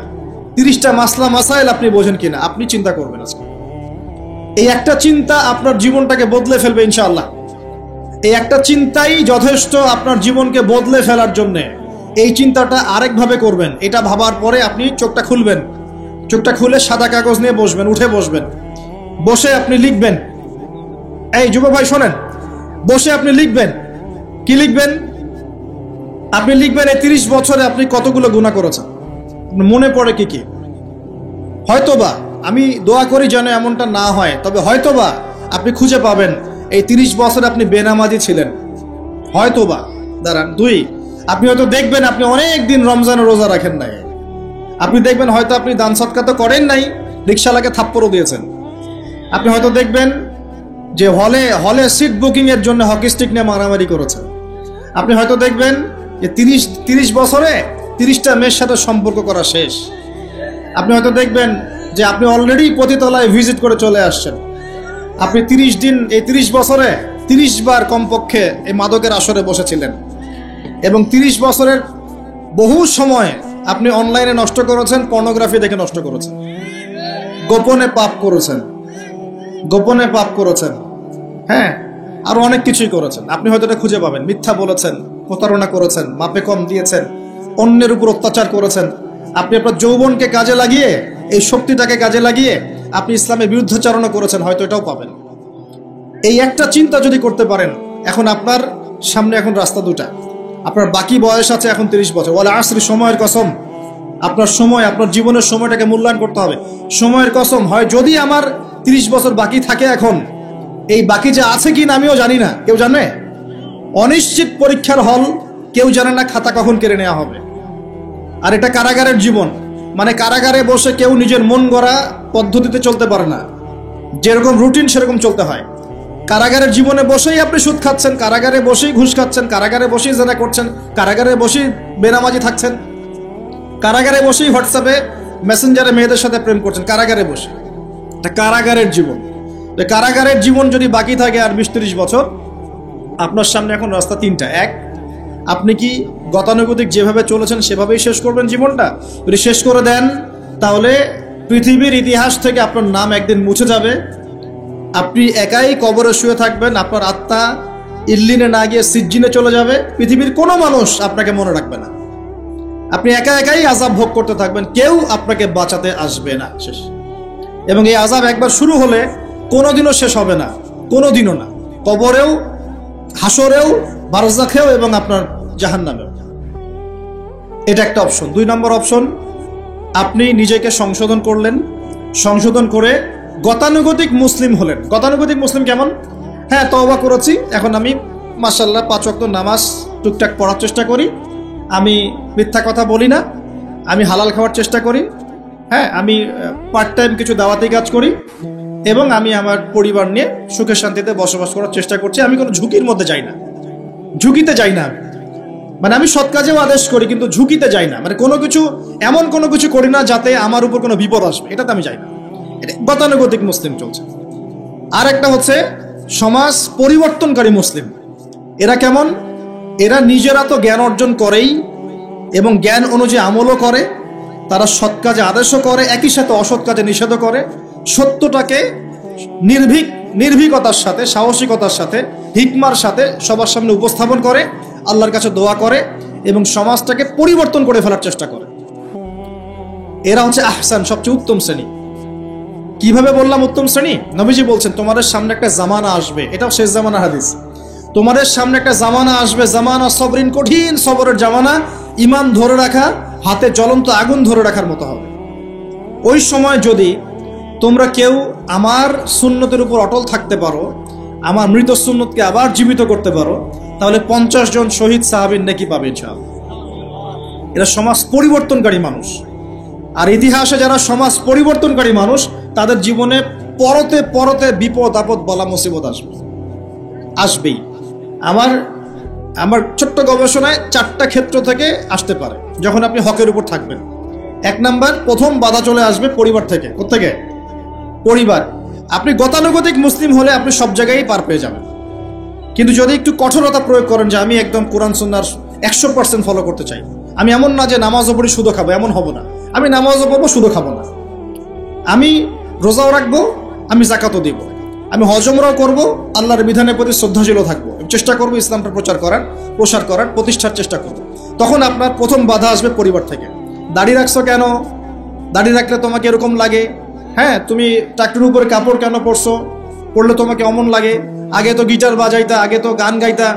30টা মাসলা মাসাইল আপনি বোঝেন কিনা। আপনি চিন্তা করবেন আজকে, এই একটা চিন্তা আপনার জীবনটাকে বদলে ফেলবে ইনশাআল্লাহ। এই একটা চিন্তাই যথেষ্ট আপনার জীবনকে বদলে ফেলার জন্য। এই চিন্তাটা আরেকভাবে করবেন, এটা ভাবার পরে আপনি চোখটা খুলবেন, চোখটা খুলে সাদা কাগজ নিয়ে বসবেন, উঠে বসবেন, বসে আপনি লিখবেন। এই যুব ভাই শোনেন, বসে আপনি লিখবেন। কি লিখবেন? আপনি লিখবেন এই 30 বছরে আপনি কতগুলো গুনাহ করেছেন, মনে পড়ে কি কি। হয়তোবা, আমি দোয়া করি যেন এমনটা না হয়, তবে হয়তোবা আপনি খুঁজে পাবেন এই 30 বছরে আপনি বেনামাজি ছিলেন, হয়তোবা। দাঁড়ান, 2 আপনি হয়তো দেখবেন আপনি অনেক দিন রমজানের রোজা রাখেন নাই। আপনি দেখবেন হয়তো আপনি দান সদকা তো করেন নাই, রিকশাওয়ালাকে থাপ্পড়ও দিয়েছেন। আপনি হয়তো দেখবেন যে হলে সিট বুকিং এর জন্য হকি স্টিক নিয়ে মারামারি করেছেন। আপনি হয়তো দেখবেন যে 30 বছরে 30টা মেয়ের সাথে সম্পর্ক করা শেষ। আপনি হয়তো দেখবেন যে আপনি অলরেডি পতিতলায় ভিজিট করে চলে আসছেন। আপনি 30 বছরে 30 বার কমপক্ষে এই মাদকের আসরে বসেছিলেন, এবং 30 বছরের বহু সময় আপনি অনলাইনে নষ্ট করেছেন, পর্নোগ্রাফি দেখে নষ্ট করেছেন, গোপনে পাপ করেছেন, হ্যাঁ, আরো অনেক কিছুই করেছেন। আপনি হয়তো এটা খুঁজে পাবেন। মিথ্যা বলেছেন, প্রতারণা করেছেন, মাপে কম দিয়েছেন, অন্যের উপর অত্যাচার করেছেন। আপনি আপনার যৌবনকে কাজে লাগিয়ে, এই শক্তিটাকে কাজে লাগিয়ে আপনি ইসলামের বিরুদ্ধাচরণ করেছেন, হয়তো এটাও পাবেন। এই একটা চিন্তা যদি করতে পারেন, এখন আপনার সামনে এখন রাস্তা দুটা। আপনার বাকি বয়স আছে এখন 30 বছর। ওয়াল আসরি, সময়ের কসম। আপনার সময়, আপনার জীবনের সময়টাকে মূল্যায়ন করতে হবে। সময়ের কসম, হয় যদি আমার 30 বছর বাকি থাকে, এখন এই বাকি যে আছে কি না আমিও জানি না, কেউ জানে? অনিশ্চিত পরীক্ষার হল, কেউ জানে না খাতা কখন কেড়ে নেওয়া হবে। আর এটা কারাগারের জীবন, মানে কারাগারে বসে কেউ নিজের মন গড়া পদ্ধতিতে চলতে পারে না, যেরকম রুটিন সেরকম চলতে হয়। কারাগারের জীবনে বসেই আপনি সুদ খাচ্ছেন, কারাগারে বসেই ঘুষ খাচ্ছেন, কারাগারে বসেই জেনা করছেন, কারাগারে বসেই বেনামাজি থাকছেন, কারাগারে বসেই হোয়াটসঅ্যাপে মেসেঞ্জারে মেয়েদের সাথে প্রেম করছেন, কারাগারে বসে। এটা কারাগারের জীবন। কারাগারের জীবন যদি বাকি থাকে আর 20-30 বছর, আপনার সামনে এখন রাস্তা 3টা। 1, আপনি কি গতানুগতিক যেভাবে চলেছেন সেভাবেই শেষ করবেন জীবনটা? যদি শেষ করে দেন, তাহলে পৃথিবীর ইতিহাস থেকে আপনার নাম একদিন মুছে যাবে। আপনি একাই কবরে শুয়ে থাকবেন, আপনার আত্মা ইল্লিনে না গিয়ে সিজ্জিনে চলে যাবে। পৃথিবীর কোনো মানুষ আপনাকে মনে রাখবে না। আপনি একাই আযাব ভোগ করতে থাকবেন, কেউ আপনাকে বাঁচাতে আসবে না। শেষ। এবং এই আযাব একবার শুরু হলে কোনোদিনও শেষ হবে না, কোনোদিনও না, কবরেও, হাসরেও, বারজাখেও এবং আপনার জাহান্নামেও। এটা একটা অপশন। 2 নম্বর অপশন, আপনি নিজেকে সংশোধন করলেন, সংশোধন করে গতানুগতিক মুসলিম হলেন। গতানুগতিক মুসলিম কেমন? হ্যাঁ, তওবা করেছি, এখন আমি মাশাআল্লাহ 5 ওয়াক্ত নামাজ টুকটাক পড়ার চেষ্টা করি, আমি মিথ্যা কথা বলি না, আমি হালাল খাওয়ার চেষ্টা করি, হ্যাঁ, আমি পার্ট টাইম কিছু দাওয়াতি কাজ করি, এবং আমি আমার পরিবার নিয়ে সুখে শান্তিতে বসবাস করার চেষ্টা করছি। আমি কোনো ঝুঁকির মধ্যে যাই না, ঝুঁকিতে যাই না, মানে আমি সৎ কাজেও আদেশ করি কিন্তু ঝুঁকিতে যাই না, মানে কোনো কিছু এমন কোনো কিছু করি না যাতে আমার উপর কোনো বিপদ আসবে, এটাতে আমি যাই না। এটা গতানুগতিক মুসলিম চলছে। আর একটা হচ্ছে সমাজ পরিবর্তনকারী মুসলিম। এরা কেমন? এরা নিজেরা তো জ্ঞান অর্জন করেই এবং জ্ঞান অনুযায়ী আমলও করে, তারা সৎ কাজে আদেশও করে, একই সাথে অসৎ কাজে নিষেধও করে, সত্যটাকে নির্ভীকতার সাথে, সাহসিকতার সাথে, হিকমার সাথে সবার সামনে উপস্থাপন করে, আল্লাহর কাছে দোয়া করে এবং সমাজটাকে পরিবর্তন করে ফেলার চেষ্টা করে। এরা হচ্ছে আহসান, সবচেয়ে উত্তম শ্রেণী। কিভাবে বললাম উত্তম শ্রেণী? নবীজি বলছেন তোমাদের সামনে একটা জামানা আসবে, এটাও শেষ জামানা হাদিস। তোমাদের সামনে একটা জামানা আসবে, জামানা সবরিন, কঠিন সবরের জামানা, ঈমান ধরে রাখা হাতে জ্বলন্ত আগুন ধরে রাখার মতো হবে। ওই সময় যদি তোমরা কেউ আমার সুন্নতের উপর অটল থাকতে পারো, আমার মৃত সুন্নতকে আবার জীবিত করতে পারো, তাহলে 50 জন শহীদ সাহাবীর নেকি পাবে ইনশাআল্লাহ। এরা সমাজ পরিবর্তনকারী মানুষ। আর ইতিহাসে যারা সমাজ পরিবর্তনকারী মানুষ, তাদের জীবনে পরতে পরতে বিপদ আপদ বলা মুসিবত আসবেই। আমার ছোট্ট গবেষণায় 4টা ক্ষেত্র থেকে আসতে পারে যখন আপনি হকের উপর থাকবেন। 1 নাম্বার, প্রথম বাধা চলে আসবে পরিবার থেকে। কোত্থেকে? পরিবার। আপনি গতানুগতিক মুসলিম হলে আপনি সব জায়গায় পার পেয়ে যাবেন, কিন্তু যদি একটু কঠোরতা প্রয়োগ করেন যে আমি একদম কোরআন সুন্নাহর 100% ফলো করতে চাই, আমি এমন না যে নামাজও পড়ি সুদও খাবো, এমন হব না, আমি নামাজও পড়বো সুদও খাবো না, আমি রোজাও রাখবো, আমি যাকাতও দিব, আমি হজ উমরাও করবো, আল্লাহর বিধানের প্রতি শ্রদ্ধাশীলও থাকবো, চেষ্টা করবো ইসলামটা প্রসার করার প্রতিষ্ঠার চেষ্টা করবো, তখন আপনার প্রথম বাধা আসবে পরিবার থেকে। দাড়ি রাখছো কেন? দাড়ি রাখলে তোমাকে এরকম লাগে, হ্যাঁ, তুমি টাকটির উপরে কাপড় কেন পরলে তোমাকে অমন লাগে, আগে তো গিটার বাজাইতা, আগে তো গান গাইতা,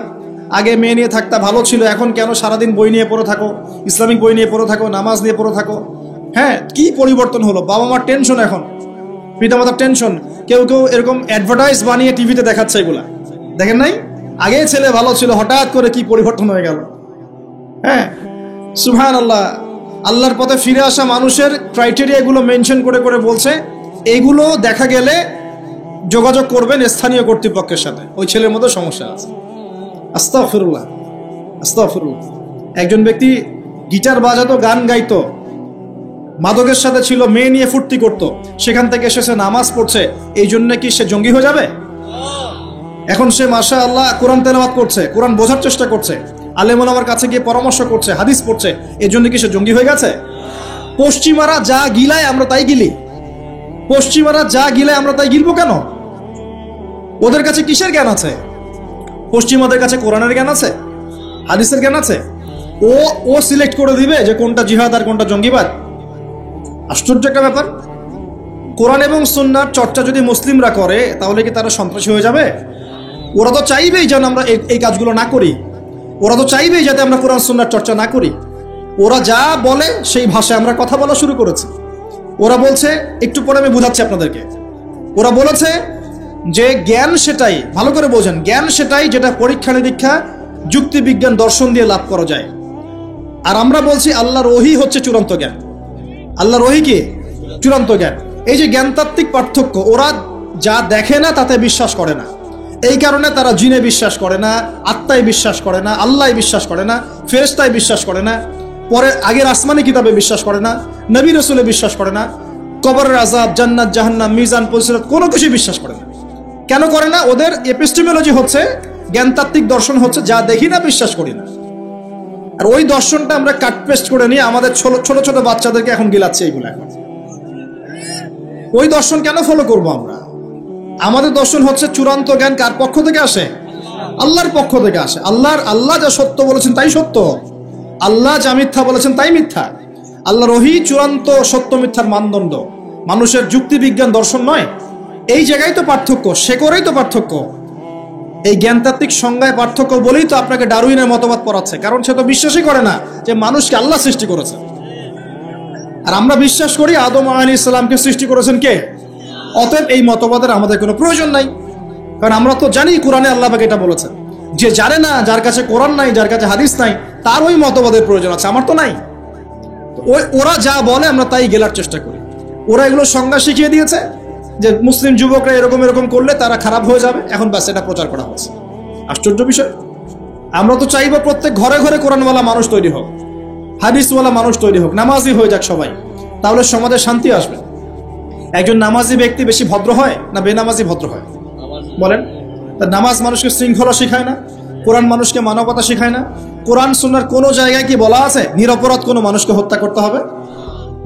আগে মেয়ে নিয়ে থাকতা, ভালো ছিল, এখন কেন সারাদিন বই নিয়ে পড়ে থাকো, ইসলামিক বই নিয়ে পড়ে থাকো, নামাজ নিয়ে পড়ে থাকো? হ্যাঁ, কি পরিবর্তন হলো! বাবা মার টেনশন, এখন পিতামাতার টেনশন। কেউ কেউ এরকম অ্যাডভার্টাইজ বানিয়ে টিভিতে দেখাচ্ছে, এগুলা দেখেন নাই? আগে ছেলে ভালো ছিল, হঠাৎ করে কি পরিবর্তন হয়ে গেল। হ্যাঁ, সুবহানাল্লাহ। আল্লাহর পথে ফিরে আসা মানুষের ক্রাইটেরিয়া এগুলো মেনশন করে করে বলছে, এইগুলো দেখা গেলে যোগাযোগ করবেন স্থানীয় কর্তৃপক্ষের সাথে, ওই ছেলের মধ্যে সমস্যা আছে। আস্তাগফিরুল্লাহ, আস্তাগফিরুল্লাহ। একজন ব্যক্তি গিটার বাজাতো, গান গাইতো, মাদকের সাথে ছিল, মেয়ে নিয়ে ফুর্তি করত, সেখান থেকে এসেছে নামাজ পড়ছে, এই জন্য কি সে জঙ্গি হয়ে যাবে? এখন সে মাশাআল্লাহ কোরআন তেলাওয়াত করছে, কোরআন বোঝার চেষ্টা করছে, আলেম ওলামার কাছে গিয়ে পরামর্শ করছে, হাদিস পড়ছে, এই জন্য কি সে জঙ্গি হয়ে গেছে? পশ্চিমারা যা গিলায় আমরা তাই গিলি, পশ্চিমারা যা গিলায় আমরা তাই গিলবো কেন? ওদের কাছে কিসের জ্ঞান আছে? পশ্চিমাদের কাছে কোরআনের জ্ঞান আছে, হাদিসের জ্ঞান আছে। ও সিলেক্ট করে দিবে যে কোনটা জিহাদ আর কোনটা জঙ্গিবাদ? আশ্চর্য একটা ব্যাপার। কোরআন এবং সুন্নাহর চর্চা যদি মুসলিমরা করে, তাহলে কি তারা সন্ত্রাসী হয়ে যাবে? ওরা তো চাইবেই যেন আমরা এই কাজগুলো না করি, ওরা তো চাইবেই যাতে আমরা কোরআন সুন্নাহর চর্চা না করি। ওরা যা বলে সেই ভাষায় আমরা কথা বলা শুরু করেছি। ওরা বলছে, একটু পরে আমি বুঝাচ্ছি আপনাদেরকে, ওরা বলেছে যে জ্ঞান সেটাই, ভালো করে বোঝেন, জ্ঞান সেটাই যেটা পরীক্ষা নিরীক্ষা, যুক্তি বিজ্ঞান, দর্শন দিয়ে লাভ করা যায়। আর আমরা বলছি আল্লাহর ওহী হচ্ছে চূড়ান্ত জ্ঞান। আল্লাহর ওহী কি? চূড়ান্ত জ্ঞান। এই যে জ্ঞানতাত্ত্বিক পার্থক্য, ওরা যা দেখে না তাতে বিশ্বাস করে না, এই কারণে তারা জিনে বিশ্বাস করে না, আত্মায় বিশ্বাস করে না, আল্লাহ বিশ্বাস করে না, ফেরেশতায় বিশ্বাস করে না, পরে আগের আসমানি কিতাবে বিশ্বাস করে না, নবী রাসূলে বিশ্বাস করে না, কবরের আযাব, জান্নাত জাহান্নাম, মিজান, পরিসিরাত কোনো কিছু বিশ্বাস করে না। কেন করে না? ওদের এপিস্টেমোলজি হচ্ছে, জ্ঞানতাত্ত্বিক দর্শন হচ্ছে যা দেখি না বিশ্বাস করি না। আর ওই দর্শনটা আমরা কাট পেস্ট করে নিয়ে আমাদের ছোট ছোট বাচ্চাদেরকে এখন গিলাচ্ছে এইগুলো। এখন ওই দর্শন কেন ফলো করব আমরা? আমাদের দর্শন হচ্ছে চূড়ান্ত জ্ঞান কার পক্ষ থেকে আসে? আল্লাহর পক্ষ থেকে আসে। আল্লাহ যা সত্য বলেছেন তাই সত্য, আল্লাহ যা মিথ্যা বলেছেন তাই মিথ্যা। আল্লাহর ওহী চূড়ান্ত সত্য মিথ্যার মানদণ্ড, মানুষের যুক্তি বিজ্ঞান দর্শন নয়। এই জায়গায় তো পার্থক্য, সে করেই তো পার্থক্য। এই জ্ঞানতাত্ত্বিক সংজ্ঞায় পার্থক্য বলেই তো আপনাকে ডারউইনের মতবাদ পড়াচ্ছে, কারণ সে তো বিশ্বাসই করে না যে মানুষকে আল্লাহ সৃষ্টি করেছে। আর আমরা বিশ্বাস করি আদম আলাইহিস সালামকে সৃষ্টি করেছেন কে। অতএব এই মতবাদের আমাদের কোনো প্রয়োজন নাই, কারণ আমরা তো জানি কোরআনে আল্লাহ পাক এটা বলেছেন। যে জানে না, যার কাছে কোরআন নাই, যার কাছে হাদিস নাই, তার ওই মতবাদের প্রয়োজন আছে, আমার তো নাই। ওরা যা বলে আমরা তাই গেলার চেষ্টা করি। ওরা এগুলো সংজ্ঞা শিখিয়ে দিয়েছে যে মুসলিম যুবকরা এরকম এরকম করলে তারা খারাপ হয়ে যাবে, এখন ব্যাস এটা প্রচার করা হচ্ছে। আশ্চর্য বিষয়। আমরা তো চাইবো প্রত্যেক ঘরে ঘরে কোরআনওয়ালা মানুষ তৈরি হোক, হাদিসওয়ালা মানুষ তৈরি হোক, নামাজি হয়ে যাক সবাই, তাহলে সমাজে শান্তি আসবে। একজন নামাজি ব্যক্তি বেশি ভদ্র হয় না বেনামাজি ভদ্র হয় বলেন? নামাজ মানুষকে শৃঙ্খলা শেখায় না, কোরআন মানুষকে মানবতা শেখায় না। কোরআন সুন্নাহর কোনো জায়গায় কি বলা আছে নিরপরাধ কোনো মানুষকে হত্যা করতে হবে?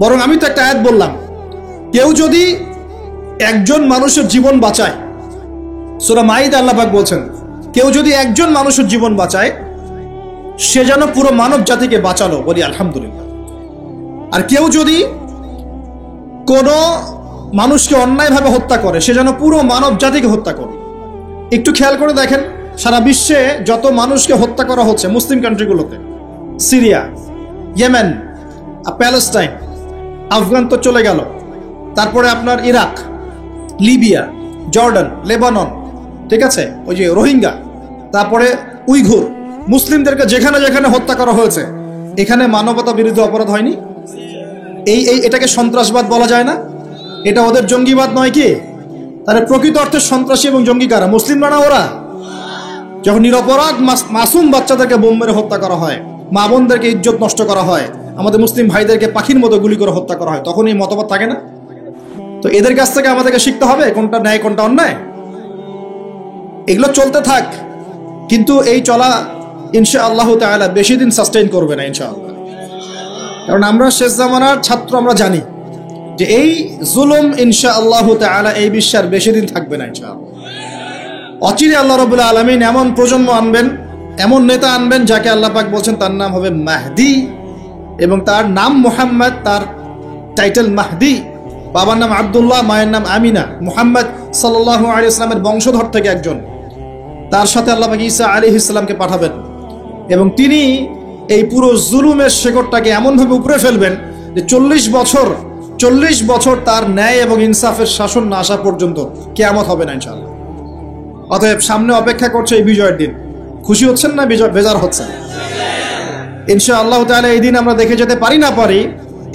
বরং আমি তো একটা আয়াত বললাম, কেউ যদি একজন মানুষের জীবন বাঁচায়, সূরা মাইদা আল্লাহ পাক বলছেন, কেউ যদি একজন মানুষের জীবন বাঁচায় সে যেন পুরো মানব জাতিকে বাঁচালো, বলি আলহামদুলিল্লাহ। আর কেউ যদি কোনো মানুষকে অন্যায়ভাবে হত্যা করে সে যেন পুরো মানব জাতিকে হত্যা করে। একটু খেয়াল করে দেখেন, সারা বিশ্বে যত মানুষকে হত্যা করা হচ্ছে মুসলিম কান্ট্রিগুলোতে, সিরিয়া, ইয়েমেন, প্যালেস্টাইন, আফগান তো চলে গেল, তারপরে আপনার ইরাক, লিবিয়া, জর্ডান, লেবানন, ঠিক আছে, ওই যে রোহিঙ্গা, তারপরে উইঘুর, মুসলিমদেরকে যেখানে যেখানে হত্যা করা হয়েছে, এখানে মানবতা বিরোধী অপরাধ হয়নি? এটাকে সন্ত্রাসবাদ বলা যায় না? এটা ওদের জঙ্গিবাদ নয় কি? তাহলে প্রকৃত অর্থে সন্ত্রাসী এবং জঙ্গি কারা? মুসলিমরা না ওরা? যখন নিরপরাধ মাসুম বাচ্চাদেরকে বোম মেরে হত্যা করা হয়, মা বোনদেরকে ইজ্জত নষ্ট করা হয়, আমাদের মুসলিম ভাইদেরকে পাখির মতো গুলি করে হত্যা করা হয়, তখন এই মতবাদ থাকে না? তো এদের কাছ থেকে আমাদেরকে শিখতে হবে কোনটা ন্যায় কোনটা অন্যায়। এগুলো চলতে থাক, কিন্তু এই চলা ইনশাআল্লাহ তাআলা বেশি দিন সাস্টেইন করবে না ইনশাআল্লাহ। কারণ আমরা শেষ জামানার ছাত্র, আমরা জানি যে এই জুলুম ইনশাআল্লাহ তাআলা এই বিশ্বের বেশি দিন থাকবে না ইনশাআল্লাহ। অচিরে আল্লাহ রাব্বুল আলামিন এমন প্রজন্ম আনবেন, এমন নেতা আনবেন যাকে আল্লাহ পাক বলছেন তার নাম হবে মাহদি, এবং তার নাম মুহাম্মদ, তার টাইটেল মাহদি। বাবার নাম আব্দুল্লাহ, মায়ের নাম আমিনা। মুহাম্মদ সাল্লাল্লাহু আলাইহি ওয়াসাল্লামের বংশধর থেকে একজন। তার সাথে আল্লাহ পাক ঈসা আলাইহিস সালামকে পাঠাবেন, এবং তিনি এই পুরো জুলুমের শেকড়টাকে এমনভাবে উপড়ে ফেলবেন যে 40 বছর তার ন্যায় এবং ইনসাফের শাসন না আসা পর্যন্ত কিয়ামত হবে না ইনশাআল্লাহ। অতএব সামনে অপেক্ষা করছে এই বিজয়ের দিন। খুশি হচ্ছেন না বেজার হচ্ছেন? ইনশাআল্লাহ তাআলা এই দিন আমরা দেখে যেতে পারি না পারি,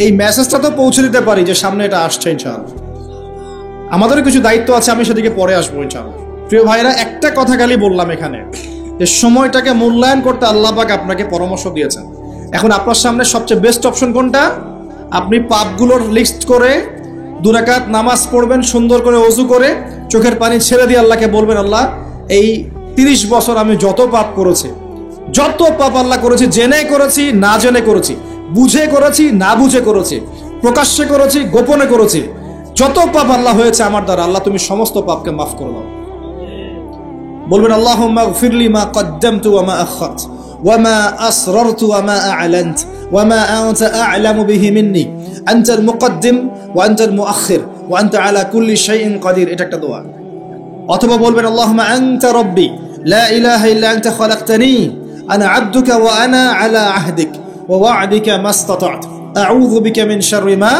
এই মেসেজটা তো পৌঁছে দিতে পারি যে সামনে এটা আসছে ইনশাআল্লাহ। আমাদেরও কিছু দায়িত্ব আছে, আমি সেদিকে পরে আসবো ইনশাআল্লাহ। প্রিয় ভাইরা, একটা কথা খালি বললাম এখানে, যে সময়টাকে মূল্যায়ন করতে আল্লাহ পাক আপনাকে পরামর্শ দিয়েছেন। এখন আপনার সামনে সবচেয়ে বেস্ট অপশন কোনটা? আপনি পাপগুলোর লিস্ট করে 2 রাকাত নামাজ পড়বেন, সুন্দর করে ওযু করে চোখের পানি ছেড়ে দিয়ে আল্লাহকে বলবেন, আল্লাহ এই 30 বছর আমি যত পাপ করেছি, যত পাপ আল্লাহ করেছি, জেনে করেছি না জেনে করেছি, বুঝে করেছি না বুঝে করেছি, প্রকাশ্যে করেছি গোপনে করেছি, যত পাপ আল্লাহ হয়েছে আমার দ্বারা, আল্লাহ তুমি সমস্ত পাপকে মাফ করে দাও। বলবেন আল্লাহুম্মা গফিরলি মা কদ্দামতু ওয়া মা আখারতু ওয়া মা আসরারতু ওয়া মা আ'লানতু ওয়া মা আনতা আ'লামু বিহি মিন্নি আনতাল মুকদ্দিম ওয়া আনতাল মুআখির ওয়া আনতা আলা কুল্লি শাইইন কাদির। এটা একটা দোয়া। অথবা বলবেন আল্লাহুম্মা আনতা রাব্বি লা ইলাহা ইল্লা আনতা খালাকতানি আনা আবদুকা ওয়া আনা আলা আহদিক ওয়া ওয়া'দিকা মাস্তাতা'তু আউযু বিকা মিন শাররি মা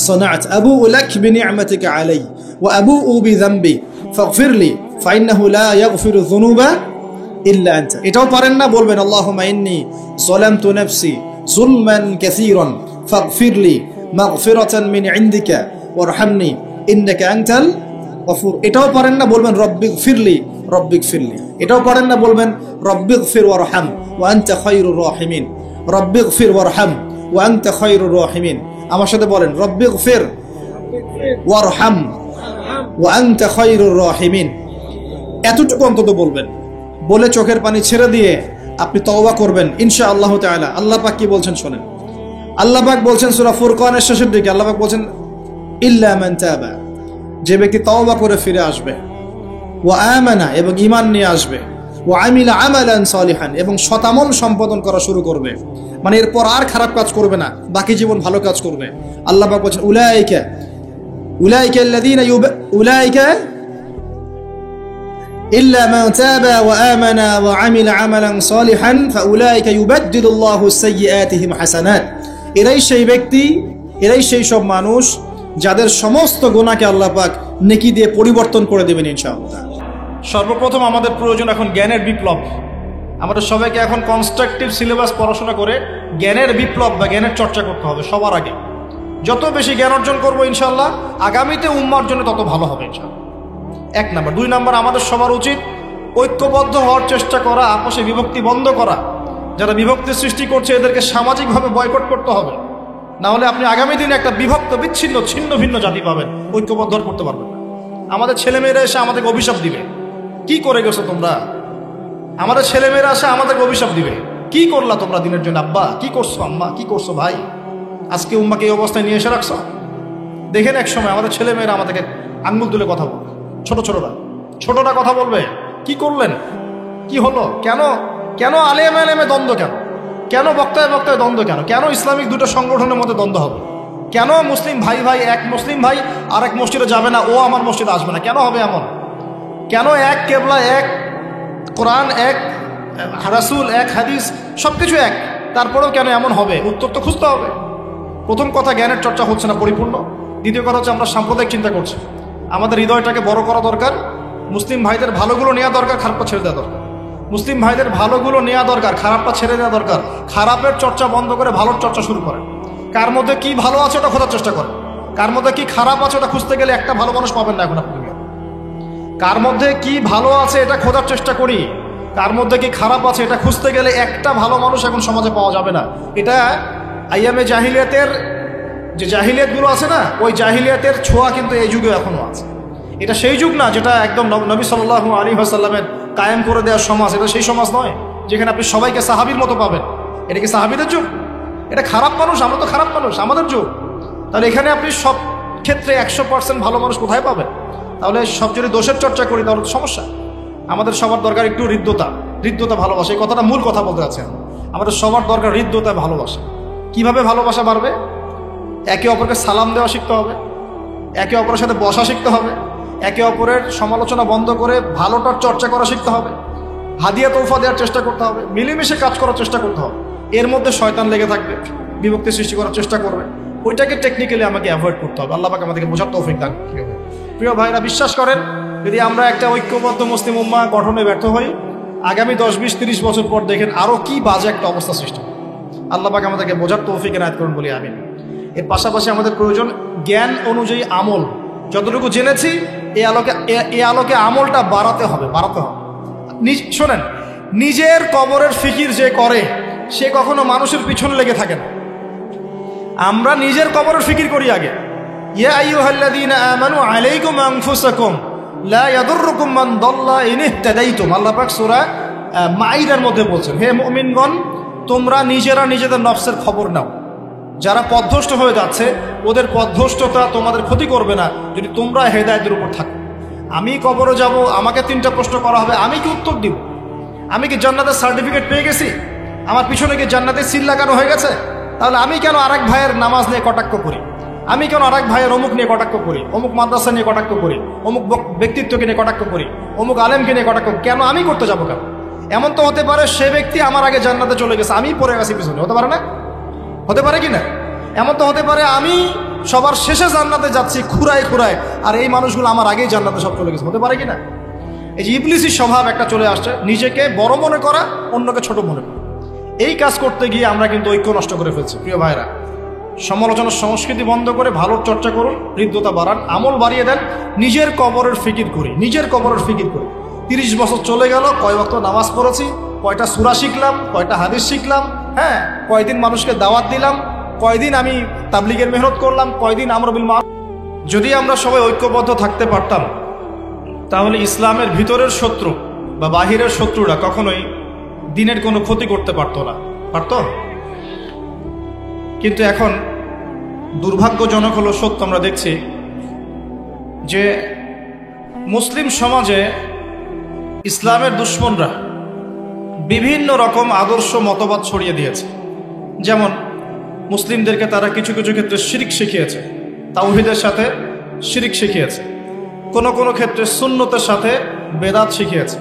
সানা'তু আবু'ু লাক বিনি'মাতিকা আলাইয়া ওয়া আবু'ু বিযামবি ফাগফিরলি ফাইন্নাহু লা ইয়াগফিরু যুনুবা ইল্লা আনতা। এটাও পারেন না? বলবেন আল্লাহুম্মা ইন্নী যালামতু নাফসি যুলমান কাসীরান ফাগফিরলি মাগফিরাতান মিন ইনদিকা ওয়ারহামনি ইন্নাকা আনতাল গফুর। এটাও পারেন না? বলবেন রব্বিগফিরলি রব্বিগফিরলি। এটাও পারেন না? বলবেন রব্বিগফির ওয়ারহাম ওয়া আনতা খায়রুর রাহিমিন। রব্বিগফির ওয়ারহাম ওয়া আনতা খায়রুর রাহিমিন। আমার সাথে বলেন রব্বিগফির ওয়ারহাম ওয়া আনতা খায়রুর রাহিমিন। এতটুকু অন্তত বলবেন। বলে চোখের পানি ছেড়ে দিয়ে আপনি তওবা করবেন ইনশাআল্লাহ তাআলা। আল্লাহ পাক কি বলছেন শোনেন। আল্লাহ পাক বলছেন সূরা ফুরকানের শেষের দিকে, আল্লাহ পাক বলছেন ইল্লা মান তাবা, যে ব্যক্তি তওবা করে ফিরে আসবে, ওয়া আমানা, এবং ঈমান নিয়ে আসবে, ওয়া আমিলা আমালান সালিহান, এবং সতামল সম্পাদন করা শুরু করবে, মানে এরপর আর খারাপ কাজ করবে না, বাকি জীবন ভালো কাজ করবে। আল্লাহ পাক বলছেন উলাইকা উলাইকা ইল্লা মান তাবা ওয়া আমানা ওয়া আমিলা আমালান সালিহান ফাউলাইকা ইউবাদদিলুল্লাহু সাইয়্যাতিহিম হাসানাত। এরাই সেই ব্যক্তি, এরাই সেই সব মানুষ যাদের সমস্ত গুনাহকে আল্লাহ পাক নেকি দিয়ে পরিবর্তন করে দেবেন ইনশাআল্লাহ। সর্বপ্রথম আমাদের প্রয়োজন এখন জ্ঞানের বিপ্লব। আমাদের সবাইকে এখন কনস্ট্রাকটিভ সিলেবাস পড়াশোনা করে জ্ঞানের বিপ্লব বা জ্ঞানের চর্চা করতে হবে সবার আগে। যত বেশি জ্ঞান অর্জন করবো ইনশাআল্লাহ আগামীতে উম্মার জন্য তত ভালো হবে ইনশাআল্লাহ। 1 নাম্বার। 2 নাম্বার, আমাদের সবার উচিত ঐক্যবদ্ধ হওয়ার চেষ্টা করা, আপোষে বিভক্তি বন্ধ করা। যারা বিভক্তি সৃষ্টি করছে এদেরকে সামাজিকভাবে বয়কট করতে হবে, না হলে আপনি আগামী দিনে একটা বিভক্ত বিচ্ছিন্ন ছিন্ন ভিন্ন জাতি পাবেন, ঐক্যবদ্ধ করতে পারবেন না। আমাদের ছেলেমেয়েরা এসে আমাদেরকে অভিশাপ দিবে, কি করে গেছো তোমরা? আমাদের ছেলেমেয়েরা এসে আমাদেরকে অভিশাপ দিবে, কি করলা তোমরা দিনের জন্য? আব্বা কি করছো, আম্মা কি করছো, ভাই আজকে উম্মাকে এই অবস্থায় নিয়ে এসে রাখছো। দেখেন এক সময় আমাদের ছেলেমেয়েরা আমাদেরকে আঙ্গুল তুলে কথা বলবে, ছোটরা কথা বলবে, কি করলেন, কি হলো, কেন কেন আলেমে আলেমে দ্বন্দ্ব, কেন বক্তায় বক্তায় দ্বন্দ্ব, কেন ইসলামিক দুটো সংগঠনের মধ্যে দ্বন্দ্ব হবে, কেন মুসলিম ভাই এক মুসলিম ভাই আর এক মসজিদে যাবে না, ও আমার মসজিদে আসবে না, কেন হবে এমন? কেন এক কেবলা, এক কোরআন, এক রাসূল, এক হাদিস, সবকিছু এক, তারপরেও কেন এমন হবে? উত্তর তো খুঁজতে হবে। প্রথম কথা, জ্ঞানের চর্চা হচ্ছে না পরিপূর্ণ। দ্বিতীয় কথা হচ্ছে আমরা সাম্প্রদায়িক চিন্তা করছি। আমাদের হৃদয়টাকে বড় করা দরকার, মুসলিম ভাইদের ভালোগুলো নেওয়া দরকার, খারাপটা ছেড়ে দেওয়া দরকার। মুসলিম ভাইদের ভালোগুলো নেওয়া দরকার, খারাপটা ছেড়ে দেওয়া দরকার। খারাপের চর্চা বন্ধ করে ভালোর চর্চা শুরু করে। কার মধ্যে কি ভালো আছে ওটা খোঁজার চেষ্টা করে, কার মধ্যে কি খারাপ আছে ওটা খুঁজতে গেলে একটা ভালো মানুষ পাবেন না এখন আপনি। কার মধ্যে কি ভালো আছে এটা খোঁজার চেষ্টা করি, কার মধ্যে কি খারাপ আছে এটা খুঁজতে গেলে একটা ভালো মানুষ এখন সমাজে পাওয়া যাবে না। এটা আইয়ামে জাহিলিয়াতের যে জাহিলিয়াতগুলো আছে না, ওই জাহিলিয়াতের ছোঁয়া কিন্তু এই যুগে এখনো আছে। এটা সেই যুগ না যেটা একদম নবী সাল্লাল্লাহু আলাইহি ওয়াসাল্লামের কায়েম করে দেওয়ার সমাজ। এটা সেই সমাজ নয় যেখানে আপনি সবাইকে সাহাবীর মতো পাবেন। এটা কি সাহাবীদের যুগ? এটা খারাপ মানুষ, আমরা তো খারাপ মানুষ, আমাদের যুগ। তাহলে এখানে আপনি সব ক্ষেত্রে 100% ভালো মানুষ কোথায় পাবেন? তাহলে সব যদি দোষের চর্চা করি তাহলে তো সমস্যা। আমাদের সবার দরকার একটু হৃদ্যতা, ভালোবাসা। এই কথাটা মূল কথা বলতে আছেন। আমাদের সবার দরকার হৃদ্যতা, ভালোবাসা। কিভাবে ভালোবাসা বাড়বে? একে অপরকে সালাম দেওয়া শিখতে হবে, একে অপরের সাথে বসা শিখতে হবে, একে অপরের সমালোচনা বন্ধ করে ভালোটার চর্চা করা শিখতে হবে, হাদিয়া তোফা দেওয়ার চেষ্টা করতে হবে, মিলেমিশে কাজ করার চেষ্টা করতে হবে। এর মধ্যে শয়তান লেগে থাকবে, বিভক্তি সৃষ্টি করার চেষ্টা করবে, ওইটাকে টেকনিক্যালি আমাকে অ্যাভয়েড করতে হবে। আল্লাহ পাক আমাদেরকে বোঝার তৌফিক দান করুন। প্রিয় ভাইরা, বিশ্বাস করেন যদি আমরা একটা ঐক্যবদ্ধ মুসলিম উম্মাহ গঠনে ব্যর্থ হই, আগামী 10, 20, 30 বছর পর দেখেন আরও কি বাজে একটা অবস্থা সৃষ্টি হবে। আল্লাহ পাক আমাদেরকে বোঝার তৌফিক এনায়েত করুন বলি আমিন। এর পাশাপাশি আমাদের প্রয়োজন জ্ঞান অনুযায়ী আমল। যতটুকু জেনেছি এই আলোকে আমলটা বাড়াতে হবে। শোনেন, নিজের কবরের ফিকির যে করে সে কখনো মানুষের পিছনে লেগে থাকে না। আমরা নিজের কবরের ফিকির করি আগে। ইয়া আইয়ুহাল্লাযীনা আমানু আলাইকুম আনফুসাকুম লা ইয়াদুররুকুম মান দাল্লা ইন ইহতাদাইতুম। আল্লাহ পাক সূরা মাঈদার মধ্যে বলছেন, হে মুমিনগণ, তোমরা নিজেরা নিজেদের নফসের খবর নাও। যারা পথভ্রষ্ট হয়ে যাচ্ছে ওদের পথভ্রষ্টতা তোমাদের ক্ষতি করবে না যদি তোমরা হেদায়েতের উপর থাকো। আমি কবরে যাব, আমাকে 3টা প্রশ্ন করা হবে, আমি কি উত্তর দিব? আমি কি জান্নাতের সার্টিফিকেট পেয়ে গেছি? আমার পিছনে কি জান্নাতের সিল লাগানো হয়ে গেছে? তাহলে আমি কেন আরেক ভাইয়ের নামাজ নিয়ে কটাক্ষ করি? আমি কেন আরেক ভাইয়ের অমুক নিয়ে কটাক্ষ করি, অমুক মাদ্রাসা নিয়ে কটাক্ষ করি, অমুক ব্যক্তিত্বকে নিয়ে কটাক্ষ করি, অমুক আলেমকে নিয়ে কটাক্ষ? কেন আমি করতে যাবো? কেন? এমন তো হতে পারে সে ব্যক্তি আমার আগে জান্নাতে চলে গেছে, আমি পড়ে গেছি পিছনে, হতে পারে না? হতে পারে কি না? এমন তো হতে পারে আমি সবার শেষে জান্নাতে যাচ্ছি খুঁড়ায়, আর এই মানুষগুলো আমার আগেই জান্নাতে সব চলে গেছে, হতে পারে কি না? এই যে ইবলিসি স্বভাব একটা চলে আসছে, নিজেকে বড় মনে করা, অন্যকে ছোট মনে করা। এই কাজ করতে গিয়ে আমরা কিন্তু ঐক্য নষ্ট করে ফেলছি। প্রিয় ভাইরা, সমালোচনার সংস্কৃতি বন্ধ করে ভালোর চর্চা করুন, হৃদ্যতা বাড়ান, আমল বাড়িয়ে দেন, নিজের কবরের ফিকির করি। 30 বছর চলে গেল, কয় ওয়াক্ত নামাজ পড়েছি, কয়টা সূরা শিখলাম, কয়টা হাদিস শিখলাম, হ্যাঁ, কয়দিন মানুষকে দাওয়াত দিলাম, কয়দিন আমি তাবলীগের মেহনত করলাম, কয়দিন আমর বিল মারুফ। যদি আমরা সবাই ঐক্যবদ্ধ থাকতে পারতাম তাহলে ইসলামের ভিতরের শত্রু বা বাহিরের শত্রুরা কখনোই দিনের কোনো ক্ষতি করতে পারতো না। কিন্তু এখন দুর্ভাগ্যজনক হলো সত্য, আমরা দেখছি যে মুসলিম সমাজে ইসলামের দুশমনরা বিভিন্ন রকম আদর্শ মতবাদ ছড়িয়ে দিয়েছে। যেমন মুসলিমদেরকে তারা কিছু কিছু ক্ষেত্রে শিরক শিখিয়েছে, তাওহীদের সাথে শিরিক শিখিয়েছে, কোনো কোনো ক্ষেত্রে সুন্নতের সাথে বেদাত শিখিয়েছে,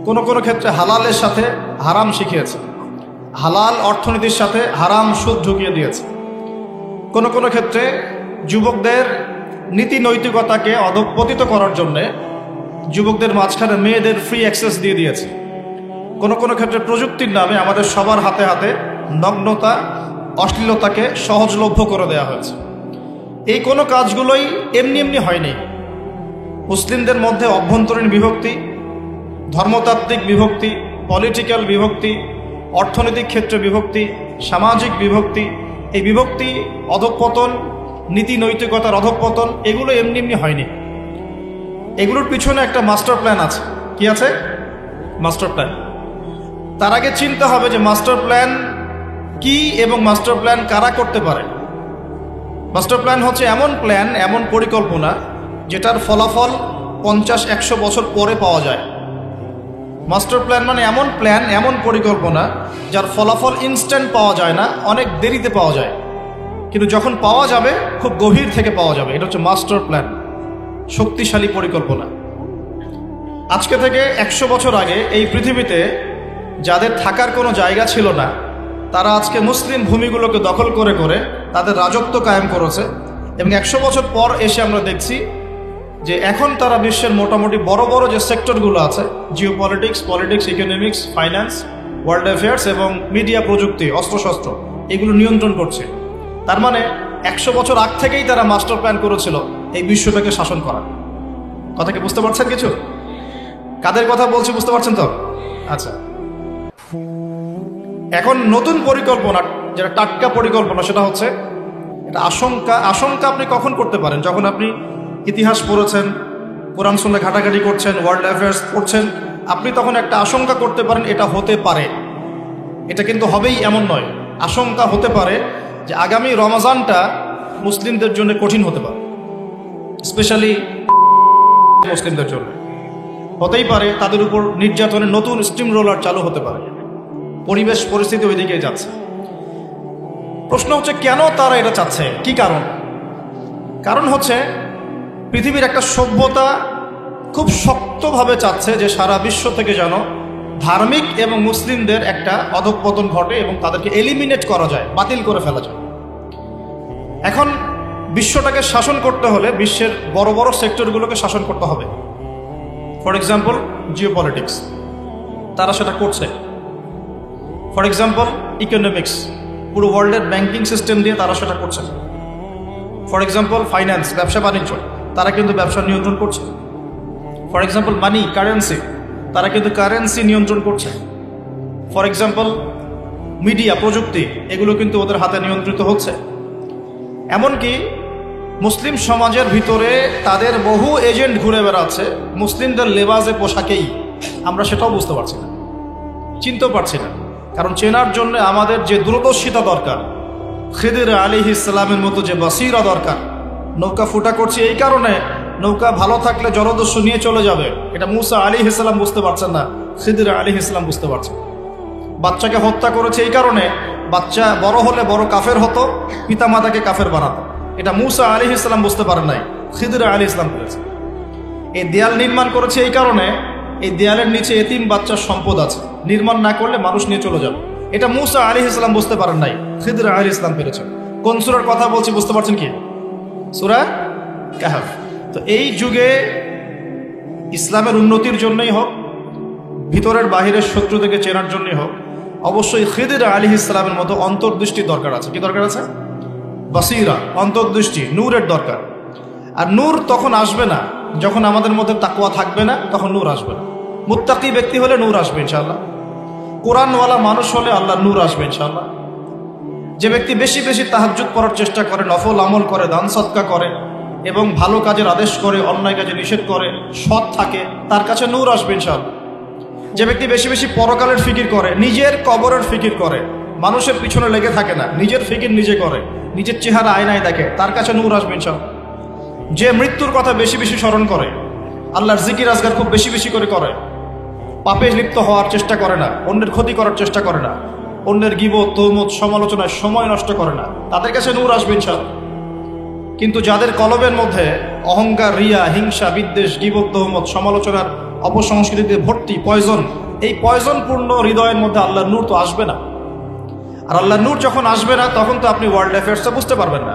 কোনো কোনো ক্ষেত্রে হালালের সাথে হারাম শিখিয়েছে, হালাল অর্থনীতির সাথে হারাম সুদ ঢুকিয়ে দিয়েছে, কোনো কোনো ক্ষেত্রে যুবকদের নীতি নৈতিকতাকে অধঃপতিত করার জন্যে যুবকদের মাঝখানে মেয়েদের ফ্রি অ্যাক্সেস দিয়ে দিয়েছে, কোনো কোনো ক্ষেত্রে প্রযুক্তির নামে আমাদের সবার হাতে হাতে নগ্নতা অশ্লীলতাকে সহজলভ্য করে দেওয়া হয়েছে। এই কোনো কাজগুলোই এমনি এমনি হয়নি। মুসলিমদের মধ্যে অভ্যন্তরীণ বিভক্তি, ধর্মতাত্ত্বিক বিভক্তি, পলিটিক্যাল বিভক্তি, অর্থনৈতিক ক্ষেত্রে বিভক্তি, সামাজিক বিভক্তি, এই বিভক্তি, অধঃপতন, নীতি নৈতিকতার অধঃপতন, এগুলো এমনি এমনি হয়নি। এগুলোর পিছনে একটা মাস্টার প্ল্যান আছে। কি আছে? Master plan. তার আগে চিন্তা হবে যে মাস্টার প্ল্যান কি এবং মাস্টার প্ল্যান কারা করতে পারে। মাস্টার প্ল্যান হচ্ছে এমন প্ল্যান, এমন পরিকল্পনা যেটার ফলাফল 50-100 বছর পরে পাওয়া যায়। মাস্টার প্ল্যান মানে এমন প্ল্যান, এমন পরিকল্পনা যার ফলাফল ইনস্ট্যান্ট পাওয়া যায় না, অনেক দেরিতে পাওয়া যায়, কিন্তু যখন পাওয়া যাবে খুব গভীর থেকে পাওয়া যাবে। এটা হচ্ছে মাস্টার প্ল্যান, শক্তিশালী পরিকল্পনা। আজকে থেকে 100 বছর আগে এই পৃথিবীতে যাদের থাকার কোনো জায়গা ছিল না, তারা আজকে মুসলিম ভূমিগুলোকে দখল করে করে তাদের রাজত্ব কায়েম করেছে, এবং 100 বছর পর এসে আমরা দেখছি যে এখন তারা বিশ্বের মোটামুটি বড় বড় যে সেক্টরগুলো আছে, Jio politics, economics, finance, world affairs এবং মিডিয়া, প্রযুক্তি, অস্ত্রশস্ত্র, এগুলো নিয়ন্ত্রণ করছে। তার মানে 100 বছর আগ থেকেই তারা মাস্টার প্ল্যান করেছিল এই বিশ্বটাকে শাসন করার। কথা কি বুঝতে পারছেন? কিছু কাদের কথা বলছি বুঝতে পারছেন তো? আচ্ছা, এখন নতুন পরিকল্পনা, যেটা টাটকা পরিকল্পনা, সেটা হচ্ছে এটা আশঙ্কা আপনি কখন করতে পারেন? যখন আপনি ইতিহাস পড়েছেন, কোরআন সুন্নাহ ঘাটাঘাটি করছেন, ওয়ার্ল্ড অ্যাফেয়ার্স পড়ছেন, আপনি তখন একটা আশঙ্কা করতে পারেন এটা হতে পারে। এটা কিন্তু হবেই এমন নয়। আশঙ্কা হতে পারে যে আগামী রমজানটা মুসলিমদের জন্য কঠিন হতে পারে, স্পেশালি মুসলিমদের জন্য। হতেই পারে তাদের উপর নির্যাতনের নতুন স্টিম রোলার চালু হতে পারে। পরিবেশ পরিস্থিতি ওইদিকে যাচ্ছে। প্রশ্ন হচ্ছে কেন তারা এটা চাচ্ছে, কি কারণ? কারণ হচ্ছে পৃথিবীর একটা সভ্যতা খুব শক্তভাবে চাচ্ছে যে সারা বিশ্ব থেকে যেন ধার্মিক এবং মুসলিমদের একটা অধঃপতন ঘটে এবং তাদেরকে এলিমিনেট করা যায়, বাতিল করে ফেলা যায়। এখন বিশ্বটাকে শাসন করতে হলে বিশ্বের বড় বড় সেক্টরগুলোকে শাসন করতে হবে। ফর এক্সাম্পল জিও পলিটিক্স, তারা সেটা করছে। ফর এক্সাম্পল ইকোনমিক্স, পুরো ওয়ার্ল্ডের ব্যাংকিং সিস্টেম দিয়ে তারা সেটা করছে। ফর এক্সাম্পল ফাইন্যান্স, ব্যবসা বাণিজ্য, তারা কিন্তু ব্যবসা নিয়ন্ত্রণ করছে। ফর এক্সাম্পল মানি, কারেন্সি, তারা কিন্তু কারেন্সি নিয়ন্ত্রণ করছে। ফর এক্সাম্পল মিডিয়া, প্রযুক্তি, এগুলো কিন্তু ওদের হাতে নিয়ন্ত্রিত হচ্ছে। এমনকি মুসলিম সমাজের ভিতরে তাদের বহু এজেন্ট ঘুরে বেড়াচ্ছে মুসলিমদের লেবাসে, পোশাকেই। আমরা সেটাও বুঝতে পারছি না, চিনতেও পারছি না। কারণ চেনার জন্য আমাদের যে দূরদর্শিতা দরকার, খিদির আলাইহিস সালামের মতো যে বাসিরা দরকার। নৌকা ফুটা করছে এই কারণে, নৌকা ভালো থাকলে জলদস্যু নিয়ে চলে যাবে, এটা মুসা আলাইহিস সালাম বুঝতে পারছেন না, খিদির আলাইহিস সালাম বুঝতে পারছেন। বাচ্চাকে হত্যা করেছে এই কারণে, বাচ্চা বড় হলে বড় কাফের হতো, পিতামাতাকে কাফের বানাতো, এটা মুসা আলাইহিস সালাম বুঝতে পারেন নাই, খিদির আলাইহিস সালাম করেছে। এই দেয়াল নির্মাণ করেছে এই কারণে, এই দেয়ালের নিচে এতিম বাচ্চার সম্পদ আছে, নির্মাণ না করলে মানুষ নিয়ে চলে যাবে, এটা মুসা আলাইহিস সালাম বুঝতে পারেন নাই, খিদির আলাইহিস সালাম পেরেছেন। কোন সূরার কথা বলছি বুঝতে পারছেন কি? সূরা কাহফ। তো এই যুগে ইসলামের উন্নতির জন্যই হোক, ভিতরের বাহিরের শত্রু থেকে চেনার জন্যই হোক, অবশ্যই খিদির আলাইহিস সালামের মতো অন্তর্দৃষ্টি দরকার আছে। কি দরকার আছে? বাসিরা, অন্তর্দৃষ্টি, নূরের দরকার। আর নূর তখন আসবে না যখন আমাদের মধ্যে তাকওয়া থাকবে না, তখন নূর আসবে না। মুত্তাকি ব্যক্তি হলে নূর আসবে ইনশাআল্লাহ, কোরআনওয়ালা মানুষ হলে আল্লাহর নূর আসবে ইনশাআল্লাহ। যে ব্যক্তি বেশি বেশি তাহাজ্জুদ পড়ার চেষ্টা করে, নফল আমল করে, দান সদকা করে এবং ভালো কাজের আদেশ করে, অন্যায় কাজে নিষেধ করে, সৎ থাকে, তার কাছে নূর আসবে ইনশাআল্লাহ। যে ব্যক্তি বেশি বেশি পরকালের ফিকির করে, নিজের কবরের ফিকির করে, মানুষের পিছনে লেগে থাকে না, নিজের ফিকির নিজে করে, নিজের চেহারা আয়নায় দেখে, তার কাছে নূর আসবে ইনশাআল্লাহ। যে মৃত্যুর কথা বেশি বেশি স্মরণ করে, আল্লাহর জিকির আজগার খুব বেশি বেশি করে, পাপে লিপ্ত হওয়ার চেষ্টা করে না, অন্যের ক্ষতি করার চেষ্টা করে না, অন্যের গীবত, তহমত, সমালোচনায় সময় নষ্ট করে না, তাদের কাছে নূর আসবে ইনশাআল্লাহ। কিন্তু যাদের কলবের মধ্যে অহংকার, রিয়া, হিংসা, বিদ্বেষ, গীবত, তহমত, সমালোচনার অপসংস্কৃতিতে ভর্তি পয়জন, এই পয়জনপূর্ণ হৃদয়ের মধ্যে আল্লাহর নূর তো আসবে না। আর আল্লাহর নূর যখন আসবে না তখন তো আপনি ওয়ার্ল্ড অ্যাফেয়ার্সটা বুঝতে পারবেন না।